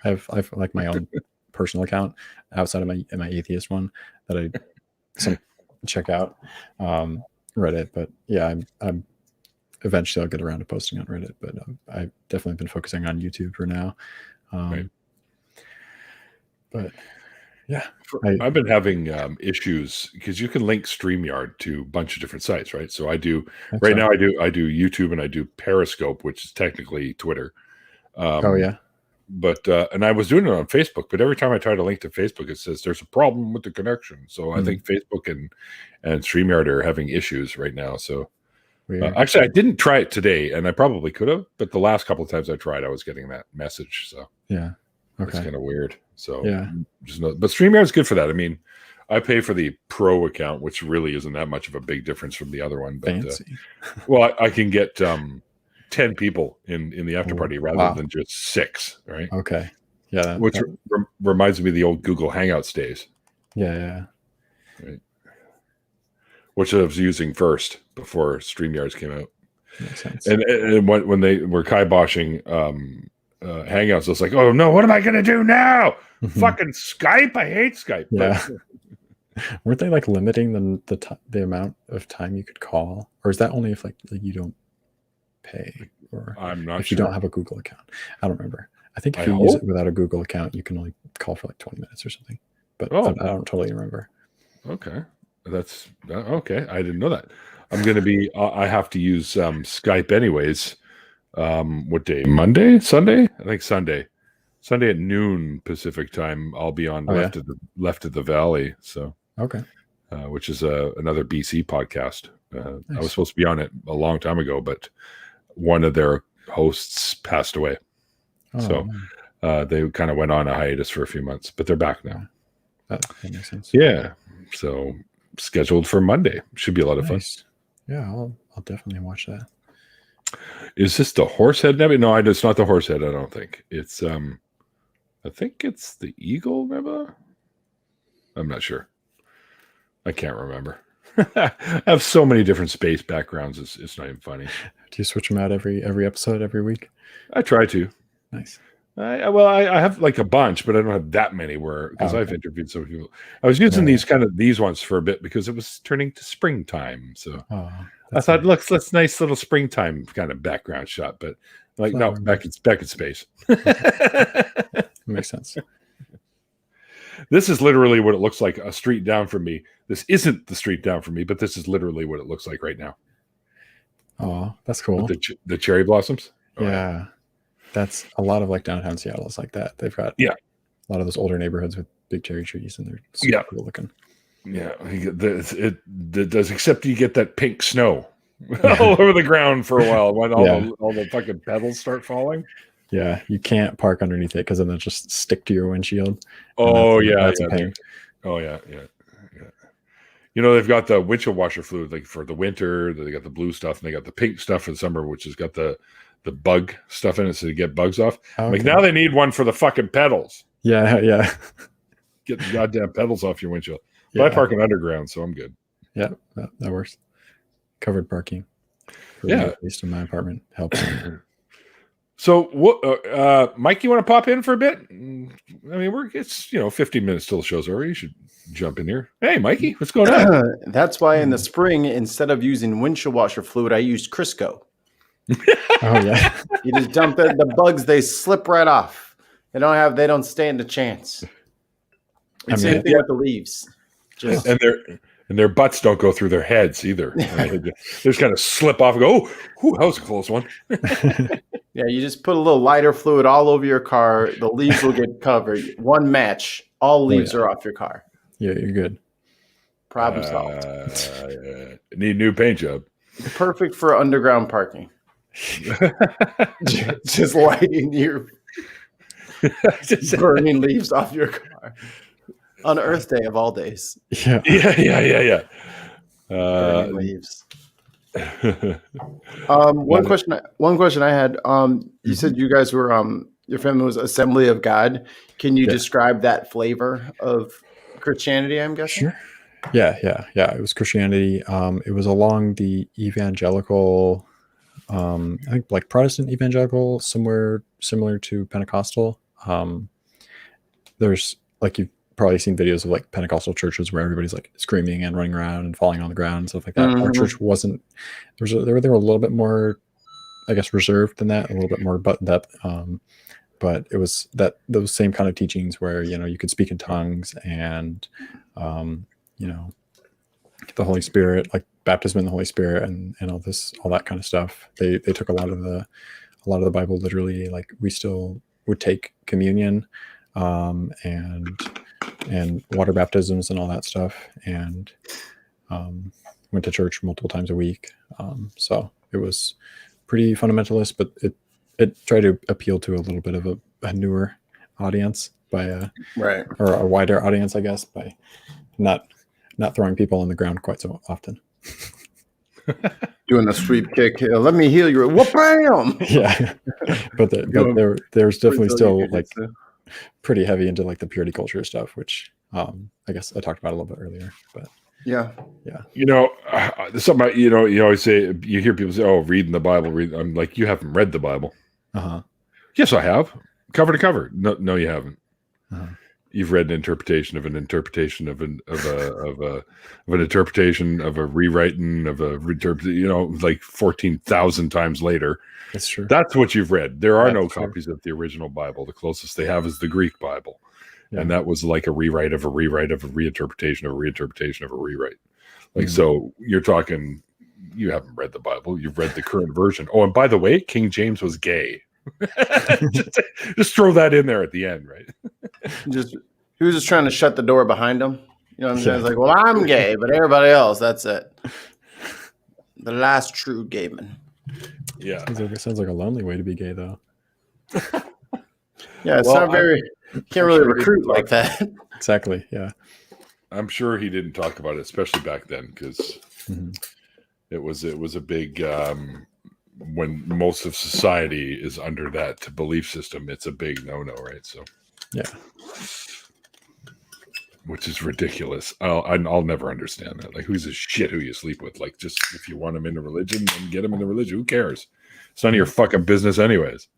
I've like my own personal account outside of my atheist one that I check out Reddit. But yeah, I'm eventually I'll get around to posting on Reddit. But I've definitely been focusing on YouTube for now. Right. But yeah, I've been having issues because you can link StreamYard to a bunch of different sites, right? So I do right now. I do YouTube and I do Periscope, which is technically Twitter. Oh yeah. But and I was doing it on Facebook, but every time I try to link to Facebook, it says there's a problem with the connection. So I think Facebook and StreamYard are having issues right now. So actually, I didn't try it today, and I probably could have, but the last couple of times I tried, I was getting that message. So yeah, okay, it's kind of weird. So yeah, but StreamYard is good for that. I mean, I pay for the Pro account, which really isn't that much of a big difference from the other one. But fancy. Well, I can get 10 people in the after party rather than just 6, right? Okay. Yeah. Which reminds me of the old Google Hangouts days. Yeah. Right. Which I was using first before StreamYards came out. Makes sense. And when they were kiboshing Hangouts, I was like, oh no, what am I going to do now? Fucking Skype? I hate Skype. Yeah. Weren't they like limiting the amount of time you could call? Or is that only if like you don't pay, or I'm not if sure. You don't have a Google account? I don't remember. I think if you use it without a Google account, you can only call for like 20 minutes or something. But I don't totally remember. Okay. That's okay. I didn't know that. I'm going to be, I have to use Skype anyways. What day? Monday? Sunday? I think Sunday at noon Pacific time. I'll be on left of the valley. So, okay. Which is another BC podcast. Nice. I was supposed to be on it a long time ago, but one of their hosts passed away. So they kind of went on a hiatus for a few months, but they're back now. That makes sense. Yeah. So scheduled for Monday. Should be a lot of fun. Yeah, I'll definitely watch that. Is this the Horsehead Nebula? No, it's not the Horsehead. I don't think it's. I think it's the Eagle Nebula. I'm not sure. I can't remember. I have so many different space backgrounds. It's not even funny. Do you switch them out every episode every week? I try to. Nice. I have like a bunch, but I don't have that many because I've interviewed so many people. I was using these ones for a bit because it was turning to springtime. So I thought, look, let's nice little springtime kind of background shot, but like no, back in space. Makes sense. This is literally what it looks like a street down from me. This isn't the street down from me, but this is literally what it looks like right now. Oh, that's cool. The cherry blossoms. Yeah. That's a lot of like downtown Seattle is like that. They've got a lot of those older neighborhoods with big cherry trees, and they're super cool looking. Yeah, it does, except you get that pink snow all over the ground for a while when all the fucking petals start falling. Yeah, you can't park underneath it because then it'll just stick to your windshield. Oh yeah, that's yeah. a pain. Oh yeah, yeah, yeah. You know, they've got the windshield washer fluid like for the winter. They got the blue stuff, and they got the pink stuff for the summer, which has got the bug stuff in it, so you get bugs off. Okay. Like now they need one for the fucking pedals. Yeah, yeah, Get the goddamn pedals off your windshield. yeah. But I park in underground, so I'm good. Yeah, that works. Covered parking. For Yeah. me, at least in my apartment helps. So, what, Mike? You want to pop in for a bit? I mean, it's 15 minutes till the show's over. You should jump in here. Hey, Mikey, what's going on? That's why in the spring, instead of using windshield washer fluid, I used Crisco. Oh yeah, You just dump it. The bugs, they slip right off. They don't stand a chance. Same thing with the leaves. Just And their butts don't go through their heads either. They just kind of slip off and go, oh, that was a close one. yeah, you just put a little lighter fluid all over your car. The leaves will get covered. One match, all leaves are off your car. yeah, you're good. Problem solved. Need a new paint job. Perfect for underground parking. Just lighting your burning leaves off your car on Earth Day of all days. Yeah, Yeah. Burning leaves. One question I had. You said you guys were your family was Assembly of God. Can you describe that flavor of Christianity? I'm guessing. Sure. Yeah. It was Christianity. It was along the evangelical, I think like Protestant evangelical, somewhere similar to Pentecostal. There's like you've probably seen videos of like Pentecostal churches where everybody's like screaming and running around and falling on the ground and stuff like that. Our church wasn't. They were a little bit more, I guess, reserved than that, a little bit more buttoned up. But it was those same kind of teachings where you could speak in tongues and the Holy Spirit, like baptism in the Holy Spirit and all that kind of stuff. They took a lot of the Bible literally. Like we still would take communion and water baptisms and all that stuff, and went to church multiple times a week. So it was pretty fundamentalist, but it tried to appeal to a little bit of a newer audience or a wider audience, I guess, by not throwing people on the ground quite so often. Doing a sweep kick. Let me heal you. Whoop bam! Yeah, but there's definitely still like pretty heavy into like the purity culture stuff, which I guess I talked about a little bit earlier. But yeah. Something you always say, you hear people say, "Oh, reading the Bible." I'm like, you haven't read the Bible. Yes, I have, cover to cover. No, you haven't. You've read an interpretation of an interpretation of an interpretation of a rewriting of a like 14,000 times later. That's true. That's what you've read. There are no copies of the original Bible. The closest they have is the Greek Bible. Yeah. And that was like a rewrite of a rewrite of a reinterpretation of a reinterpretation of a rewrite. Like, so you're talking, you haven't read the Bible. You've read the current version. Oh, and by the way, King James was gay. just throw that in there at the end, right? He was just trying to shut the door behind him. You know what I'm saying? It's like, well, I'm gay, but everybody else, that's it. The last true gay man. Yeah. Sounds like a lonely way to be gay, though. Yeah, it's not very. Can't really recruit like that. Exactly. Yeah. I'm sure he didn't talk about it, especially back then, because it was a big. When most of society is under that belief system, it's a big no-no, right? So, yeah, which is ridiculous. I'll never understand that. Like, who's a shit who you sleep with? Like, just if you want him into religion, then get him into religion. Who cares? It's none of your fucking business, anyways.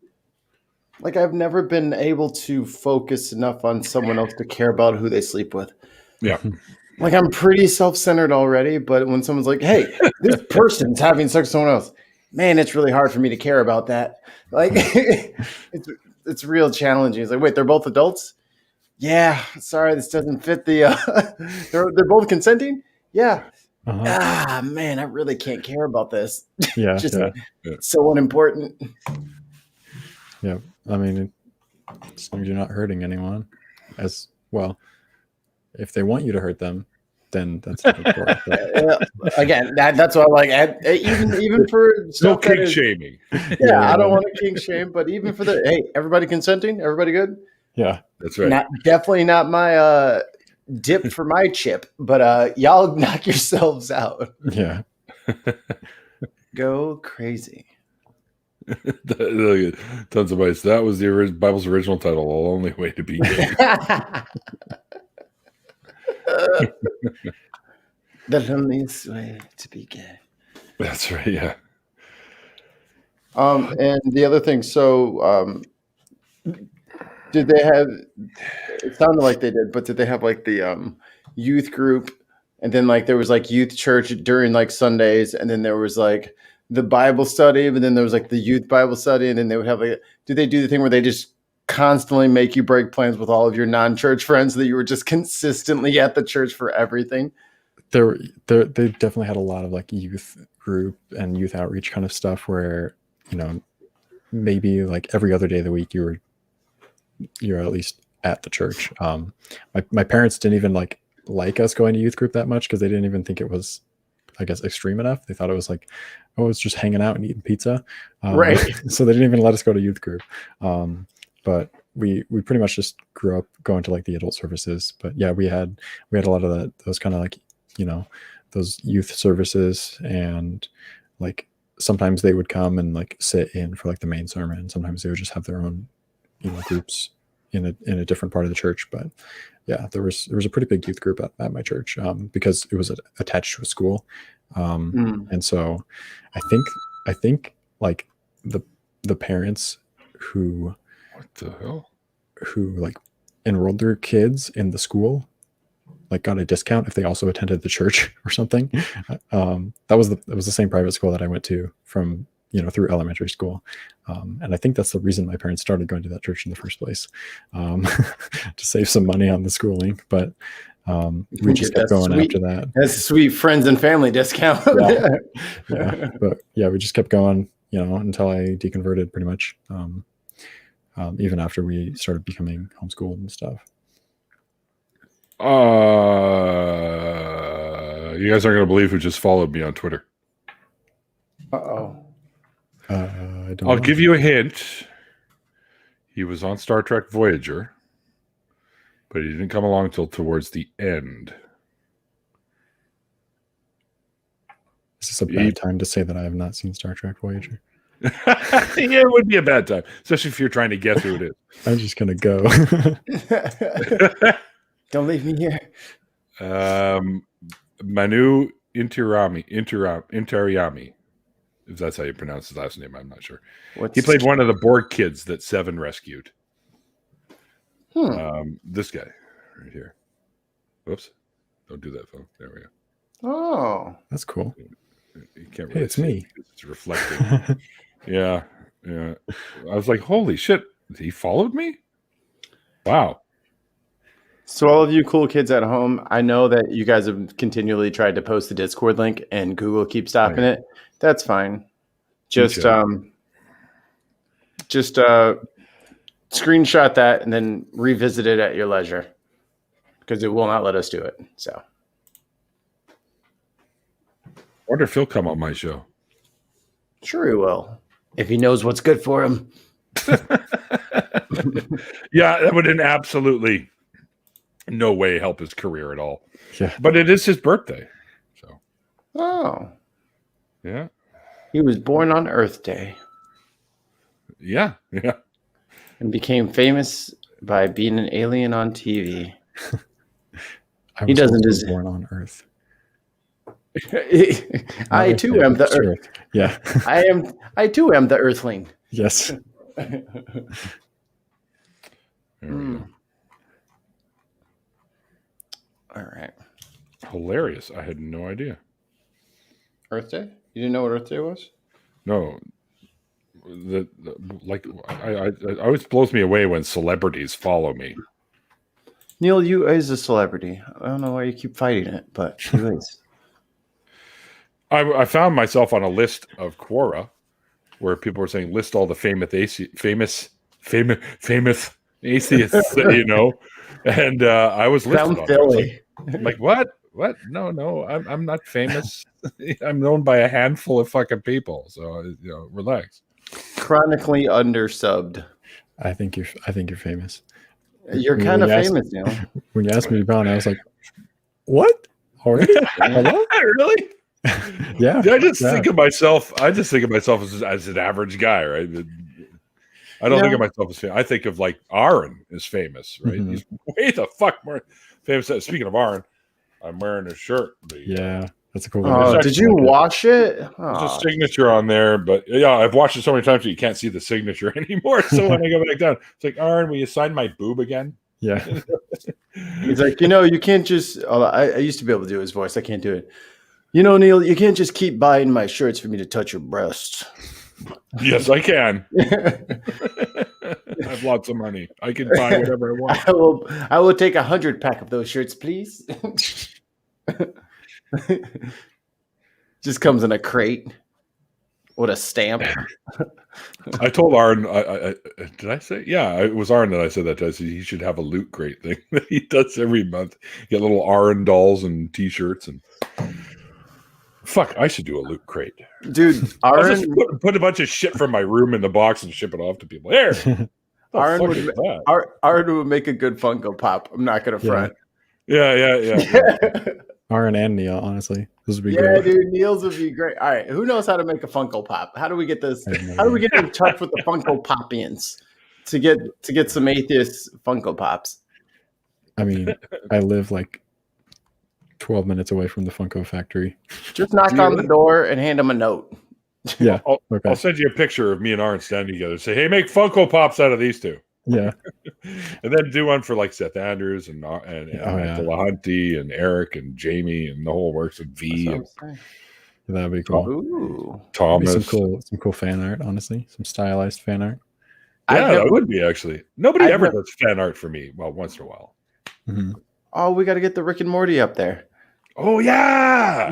Like, I've never been able to focus enough on someone else to care about who they sleep with. Yeah. Like, I'm pretty self-centered already, but when someone's like, "Hey, this person's having sex with someone else," man, it's really hard for me to care about that. Like, it's real challenging. It's like, wait, they're both adults? Yeah, sorry, this doesn't fit the. They're both consenting? Yeah. Man, I really can't care about this. Yeah, It's so unimportant. Yeah, I mean, as long as you're not hurting anyone, as well. If they want you to hurt them, then that's a different story. But, Again, that's why, like, even for No stuff that kink is, shaming. I don't want to kink shame, but even for the hey, everybody consenting, everybody good? yeah. That's right. Definitely not my dip for my chip, but y'all knock yourselves out. Yeah. Go crazy. Tons of ice. That was the Bible's original title, The Only Way to Be Gay. The loneliest way to be gay. That's right. Yeah. And the other thing, so did they have? It sounded like they did, but did they have like the youth group, and then like there was like youth church during like Sundays, and then there was like the Bible study, but then there was like the youth Bible study, and then they would have like, did they do the thing where they just constantly make you break plans with all of your non-church friends so that you were just consistently at the church for everything? They definitely had a lot of like youth group and youth outreach kind of stuff where, you know, maybe like every other day of the week you're at least at the church. My parents didn't even like us going to youth group that much because they didn't even think it was, I guess, extreme enough. They thought it was like, oh, it's just hanging out and eating pizza. Right. So they didn't even let us go to youth group. But we pretty much just grew up going to like the adult services. But yeah, we had a lot of those kind of like, you know, those youth services, and like sometimes they would come and like sit in for like the main sermon. Sometimes they would just have their own, you know, groups in a different part of the church. But yeah, there was a pretty big youth group at my church because it was attached to a school. And so I think like the parents who like enrolled their kids in the school like got a discount if they also attended the church or something. That was the same private school that I went to from, you know, through elementary school. And I think that's the reason my parents started going to that church in the first place, to save some money on the schooling. But we just kept going after that. That's a sweet friends and family discount. Yeah. But yeah, we just kept going, you know, until I deconverted pretty much. Even after we started becoming homeschooled and stuff. You guys aren't going to believe who just followed me on Twitter. Uh-oh. I'll give you a hint. He was on Star Trek Voyager, but he didn't come along until towards the end. Is this a bad time to say that I have not seen Star Trek Voyager? Yeah, it would be a bad time, especially if you're trying to guess who it is. I'm just going to go. Don't leave me here. Manu Interiami, if that's how you pronounce his last name, I'm not sure. He played one of the Borg kids that Seven rescued. This guy right here. Whoops. Don't do that, phone. There we go. Oh. That's cool. You can't really it's me. It's reflecting. Yeah. I was like, holy shit. He followed me? Wow. So all of you cool kids at home, I know that you guys have continually tried to post the Discord link and Google keeps stopping it. That's fine. Just screenshot that and then revisit it at your leisure because it will not let us do it. So I wonder if he'll come on my show. Sure he will. If he knows what's good for him. Yeah, that would in absolutely no way help his career at all. Yeah. But it is his birthday. So. Oh. Yeah. He was born on Earth Day. Yeah. And became famous by being an alien on TV. He doesn't just born on Earth. I too am the Earth. Yeah. I too am the Earthling. Yes. There we go. All right. Hilarious. I had no idea. Earth Day? You didn't know what Earth Day was? No. It always blows me away when celebrities follow me. Neil, you is a celebrity. I don't know why you keep fighting it, but you is. I found myself on a list of Quora where people were saying list all the famous atheists that you know, and I was listed on Philly. I'm like, what? what? No, I'm not famous. I'm known by a handful of fucking people. So relax. Chronically undersubbed. I think you're famous. You're When kind of you asked- famous now. When you asked me to be on, I was like, what? Already? Hello? Really? Yeah. I just yeah. think of myself. I just think of myself as an average guy, right? I don't think of myself as famous. I think of like Aaron is famous, right? Mhm. He's way the fuck more famous. Speaking of Aaron, I'm wearing his shirt. Yeah. That's a cool Oh, one. Did you wash it? There's Oh, a signature on there, but yeah, I've watched it so many times that you can't see the signature anymore. So when I go back down, it's like, Aaron, will you sign my boob again? Yeah. he's like, you can't just. I used to be able to do his voice. I can't do it. Neil, you can't just keep buying my shirts for me to touch your breasts. Yes, I can. I have lots of money. I can buy whatever I want. I will take 100 pack of those shirts, please. Just comes in a crate with a stamp. I told Aaron, did I say? Yeah, it was Aaron that I said that to. I said he should have a loot crate thing that he does every month. Get little Aaron dolls and T-shirts and. Fuck, I should do a loot crate. Dude, I'll Aaron, just put a bunch of shit from my room in the box and ship it off to people. There. Aaron would make a good Funko Pop. I'm not going to front. Yeah. Aaron and Neil, honestly. This would be Yeah, great. dude, Neil's would be great. All right, who knows how to make a Funko Pop? How do we get this? I have no How do we idea. get in touch with the Funko Popians to get some atheist Funko Pops? I mean, I live like 12 minutes away from the Funko factory. Just knock on the door and hand them a note. Yeah. I'll Okay. send you a picture of me and Aaron standing together. Say, hey, make Funko Pops out of these two. Yeah. And then do one for like Seth Andrews and Delahunty and Eric and Jamie and the whole works and V and That'd be cool. Ooh. Thomas. Some cool fan art, honestly. Some stylized fan art. Yeah, that would be actually. Nobody ever does fan art for me. Well, once in a while. Mm-hmm. Oh, we got to get the Rick and Morty up there. Oh, yeah.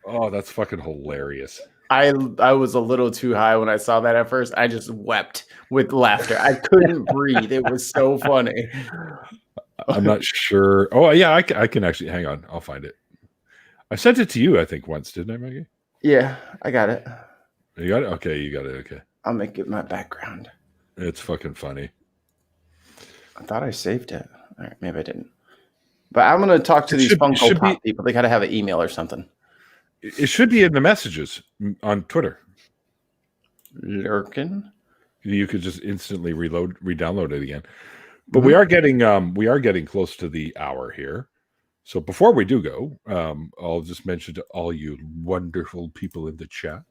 Oh, that's fucking hilarious. I was a little too high when I saw that at first. I just wept with laughter. I couldn't breathe. It was so funny. I'm not sure. Oh, yeah, I can actually. Hang on. I'll find it. I sent it to you, I think, once, didn't I, Maggie? Yeah, I got it. You got it? Okay, you got it. Okay. I'll make it my background. It's fucking funny. I thought I saved it. All right, maybe I didn't. But I'm going to talk to these Funko Pop people. They got to have an email or something. It should be in the messages on Twitter. Lurkin? You could just instantly re-download it again. But we are getting close to the hour here. So before we do go, I'll just mention to all you wonderful people in the chat,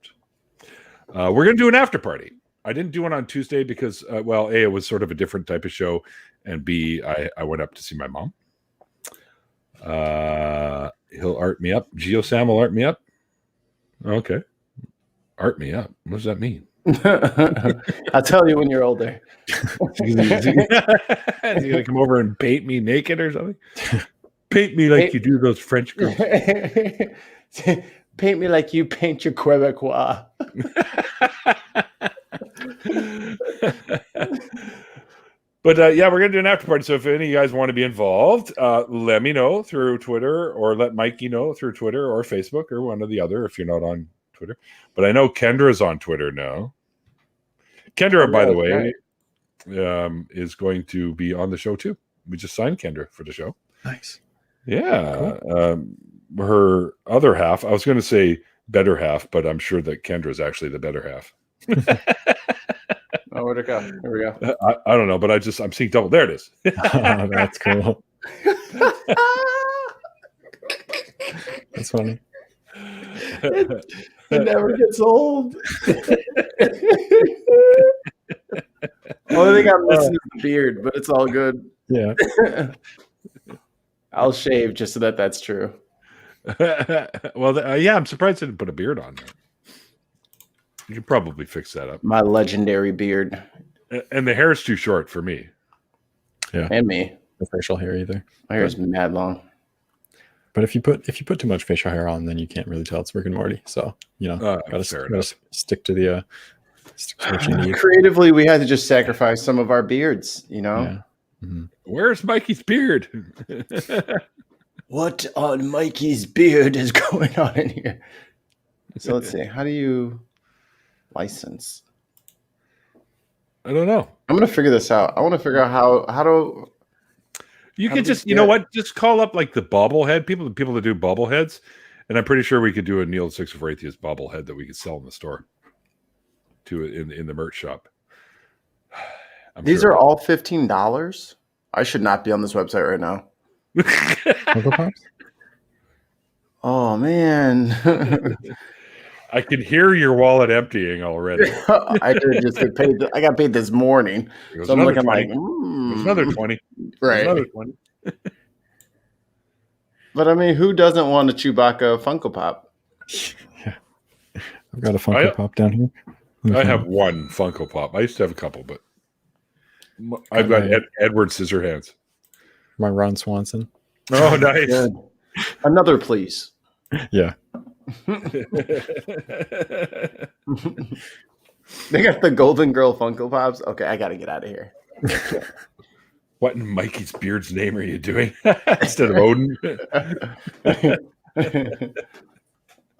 we're going to do an after party. I didn't do one on Tuesday because, A, it was sort of a different type of show, and B, I went up to see my mom. He'll art me up. Geo Sam will art me up. Okay. Art me up. What does that mean? I'll tell you when you're older. Is he gonna come over and paint me naked or something? Paint me like you do those French girls. Paint me like you paint your Quebecois. But yeah, we're gonna do an after party. So if any of you guys want to be involved, let me know through Twitter, or let Mikey know through Twitter or Facebook, or one or the other if you're not on Twitter. But I know Kendra's on Twitter now. Kendra, by the way, is going to be on the show too. We just signed Kendra for the show. Nice. Yeah. Cool. Her other half, I was going to say better half, but I'm sure that Kendra's actually the better half. Oh, where'd it go? Here we go. I don't know, but I'm seeing double. There it is. Oh, that's cool. That's funny. It never gets old. Only thing I'm missing is the beard, but it's all good. Yeah. I'll shave just so that that's true. Well, yeah, I'm surprised I didn't put a beard on there. You could probably fix that up. My legendary beard. And the hair is too short for me. Yeah. And me. No facial hair either. My hair is mad long. But if you put too much facial hair on, then you can't really tell it's Rick and Morty. So, gotta stick to the stick to what you need. Creatively, we had to just sacrifice some of our beards, Yeah. Mm-hmm. Where's Mikey's beard? What on Mikey's beard is going on in here? So let's see. How do you license? I don't know. I'm gonna figure this out. I want to figure out how to. You How could do we just, you know get- what? Just call up like the bobblehead people that do bobbleheads, and I'm pretty sure we could do a Neil 6 for Atheist bobblehead that we could sell in the store, to in the merch shop. These are all $15. I should not be on this website right now. Funko Pops? Oh man, I can hear your wallet emptying already. I did just get paid. I got paid this morning, It was so I'm another looking 20. like It was another 20. right. Another 20. But I mean, who doesn't want a Chewbacca Funko Pop? Yeah. I've got a Funko Pop down here. I have one Funko Pop. I used to have a couple, but I've got Edward Scissorhands. My Ron Swanson. Oh, nice. Good. Another, please. Yeah. They got the Golden Girl Funko Pops. Okay, I got to get out of here. What in Mikey's beard's name are you doing instead of Odin?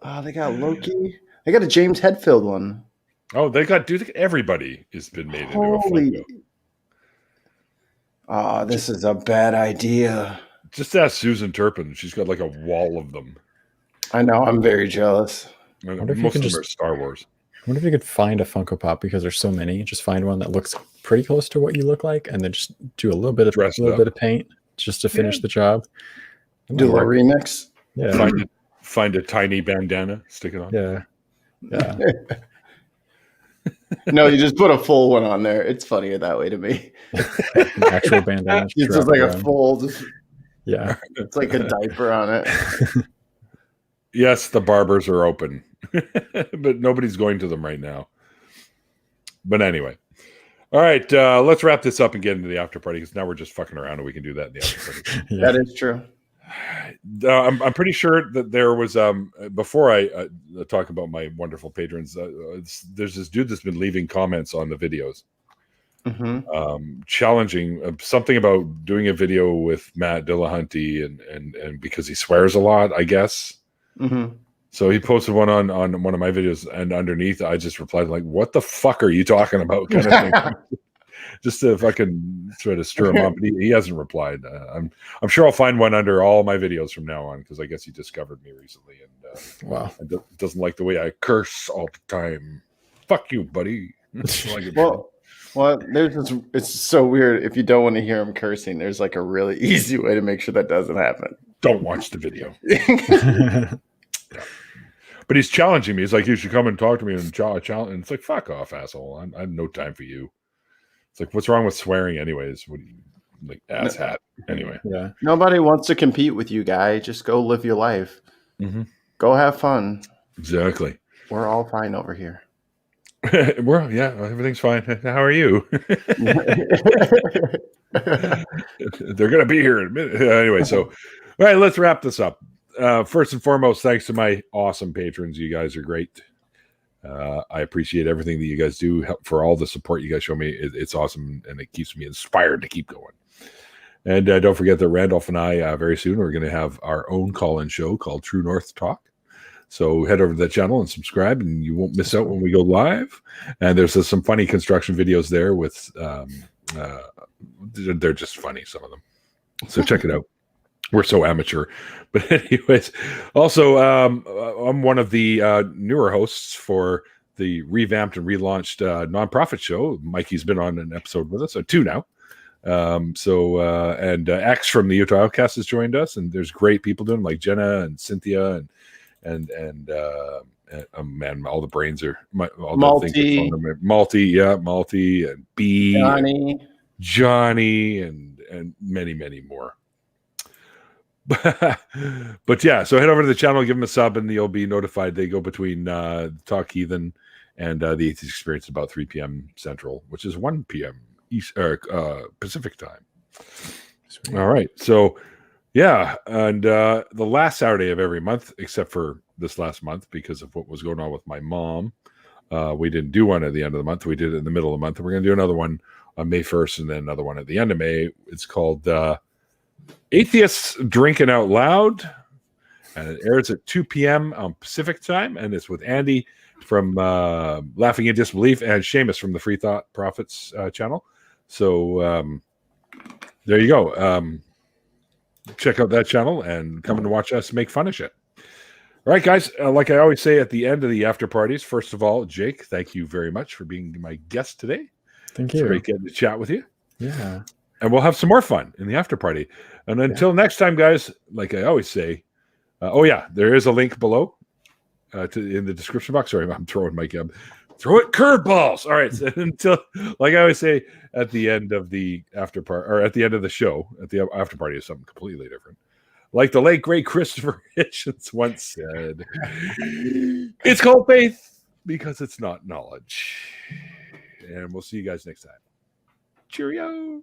Oh, they got Loki. They got a James Hetfield one. Oh, they got, dude, everybody has been made into a Holy. Funko. Oh, this is a bad idea. Just ask Susan Turpin. She's got like a wall of them. I know. I'm very jealous. And wonder if you most can of them just- are Star Wars. I wonder if you could find a Funko Pop because there's so many. Just find one that looks pretty close to what you look like, and then just do a little bit of Dress it up. paint just to finish the job. That Do a might little work. remix. Yeah, Find a tiny bandana, stick it on. yeah, yeah. No, you just put a full one on there. It's funnier that way to me. An actual bandana. It's just wrapped like a around. full. Just, Yeah, it's like a diaper on it. Yes, the barbers are open, but nobody's going to them right now. But anyway, all right, let's wrap this up and get into the after party because now we're just fucking around and we can do that in the after party. yeah. That is true. I'm pretty sure that there was before I talk about my wonderful patrons. There's this dude that's been leaving comments on the videos, challenging something about doing a video with Matt Dillahunty and because he swears a lot, I guess. Mm-hmm. So he posted one on one of my videos, and underneath I just replied like, "What the fuck are you talking about?" kind of thing. Just to fucking try to stir him up. But he hasn't replied. I'm sure I'll find one under all my videos from now on because I guess he discovered me recently and Wow. doesn't like the way I curse all the time. Fuck you, buddy. Well, there's this. It's so weird. If you don't want to hear him cursing, there's like a really easy way to make sure that doesn't happen. Don't watch the video. But he's challenging me. He's like, you should come and talk to me and challenge. And it's like, fuck off, asshole. I have no time for you. It's like, what's wrong with swearing, anyways? What do you like, ass hat? Anyway, Yeah. Nobody wants to compete with you, guy. Just go live your life. Mm-hmm. Go have fun. Exactly. We're all fine over here. Everything's fine. How are you? They're gonna be here in a minute. Anyway, so all right, let's wrap this up. First and foremost, thanks to my awesome patrons. You guys are great. I appreciate everything that you guys do for all the support you guys show me. It's awesome, and it keeps me inspired to keep going. And don't forget that Randolph and I, very soon, we're going to have our own call-in show called True North Talk. So head over to that channel and subscribe, and you won't miss out when we go live. And there's some funny construction videos there with, they're just funny, some of them. So check it out. We're so amateur. But anyways, also, I'm one of the newer hosts for the revamped and relaunched nonprofit show. Mikey's been on an episode with us, so 2 now. X from the Utah Outcasts has joined us, and there's great people doing like Jenna and Cynthia and man, all the brains are all Malty. Malty and B, Johnny, and many more. But yeah, so head over to the channel, give them a sub, and you'll be notified. They go between Talk Heathen and the Atheist Experience at about 3 p.m. Central, which is 1 p.m. Pacific time. Sweet. All right, so yeah, and the last Saturday of every month, except for this last month because of what was going on with my mom, we didn't do one at the end of the month. We did it in the middle of the month, and we're going to do another one on May 1st, and then another one at the end of May. It's called Atheists Drinking Out Loud. And it airs at 2 p.m. on Pacific time. And it's with Andy from Laughing in Disbelief and Seamus from the Free Thought Prophets channel. So there you go. Check out that channel and come and watch us make fun of shit. All right, guys. Like I always say at the end of the after parties, first of all, Jake, thank you very much for being my guest today. Thank you. It's great getting to chat with you. Yeah. And we'll have some more fun in the after party. And until next time, guys, like I always say, there is a link below in the description box. Sorry, I'm throwing my throw it curveballs. All right. So until, like I always say, at the end of the after party, or at the end of the show, at the after party is something completely different. Like the late great Christopher Hitchens once said, it's called faith because it's not knowledge. And we'll see you guys next time. Cheerio.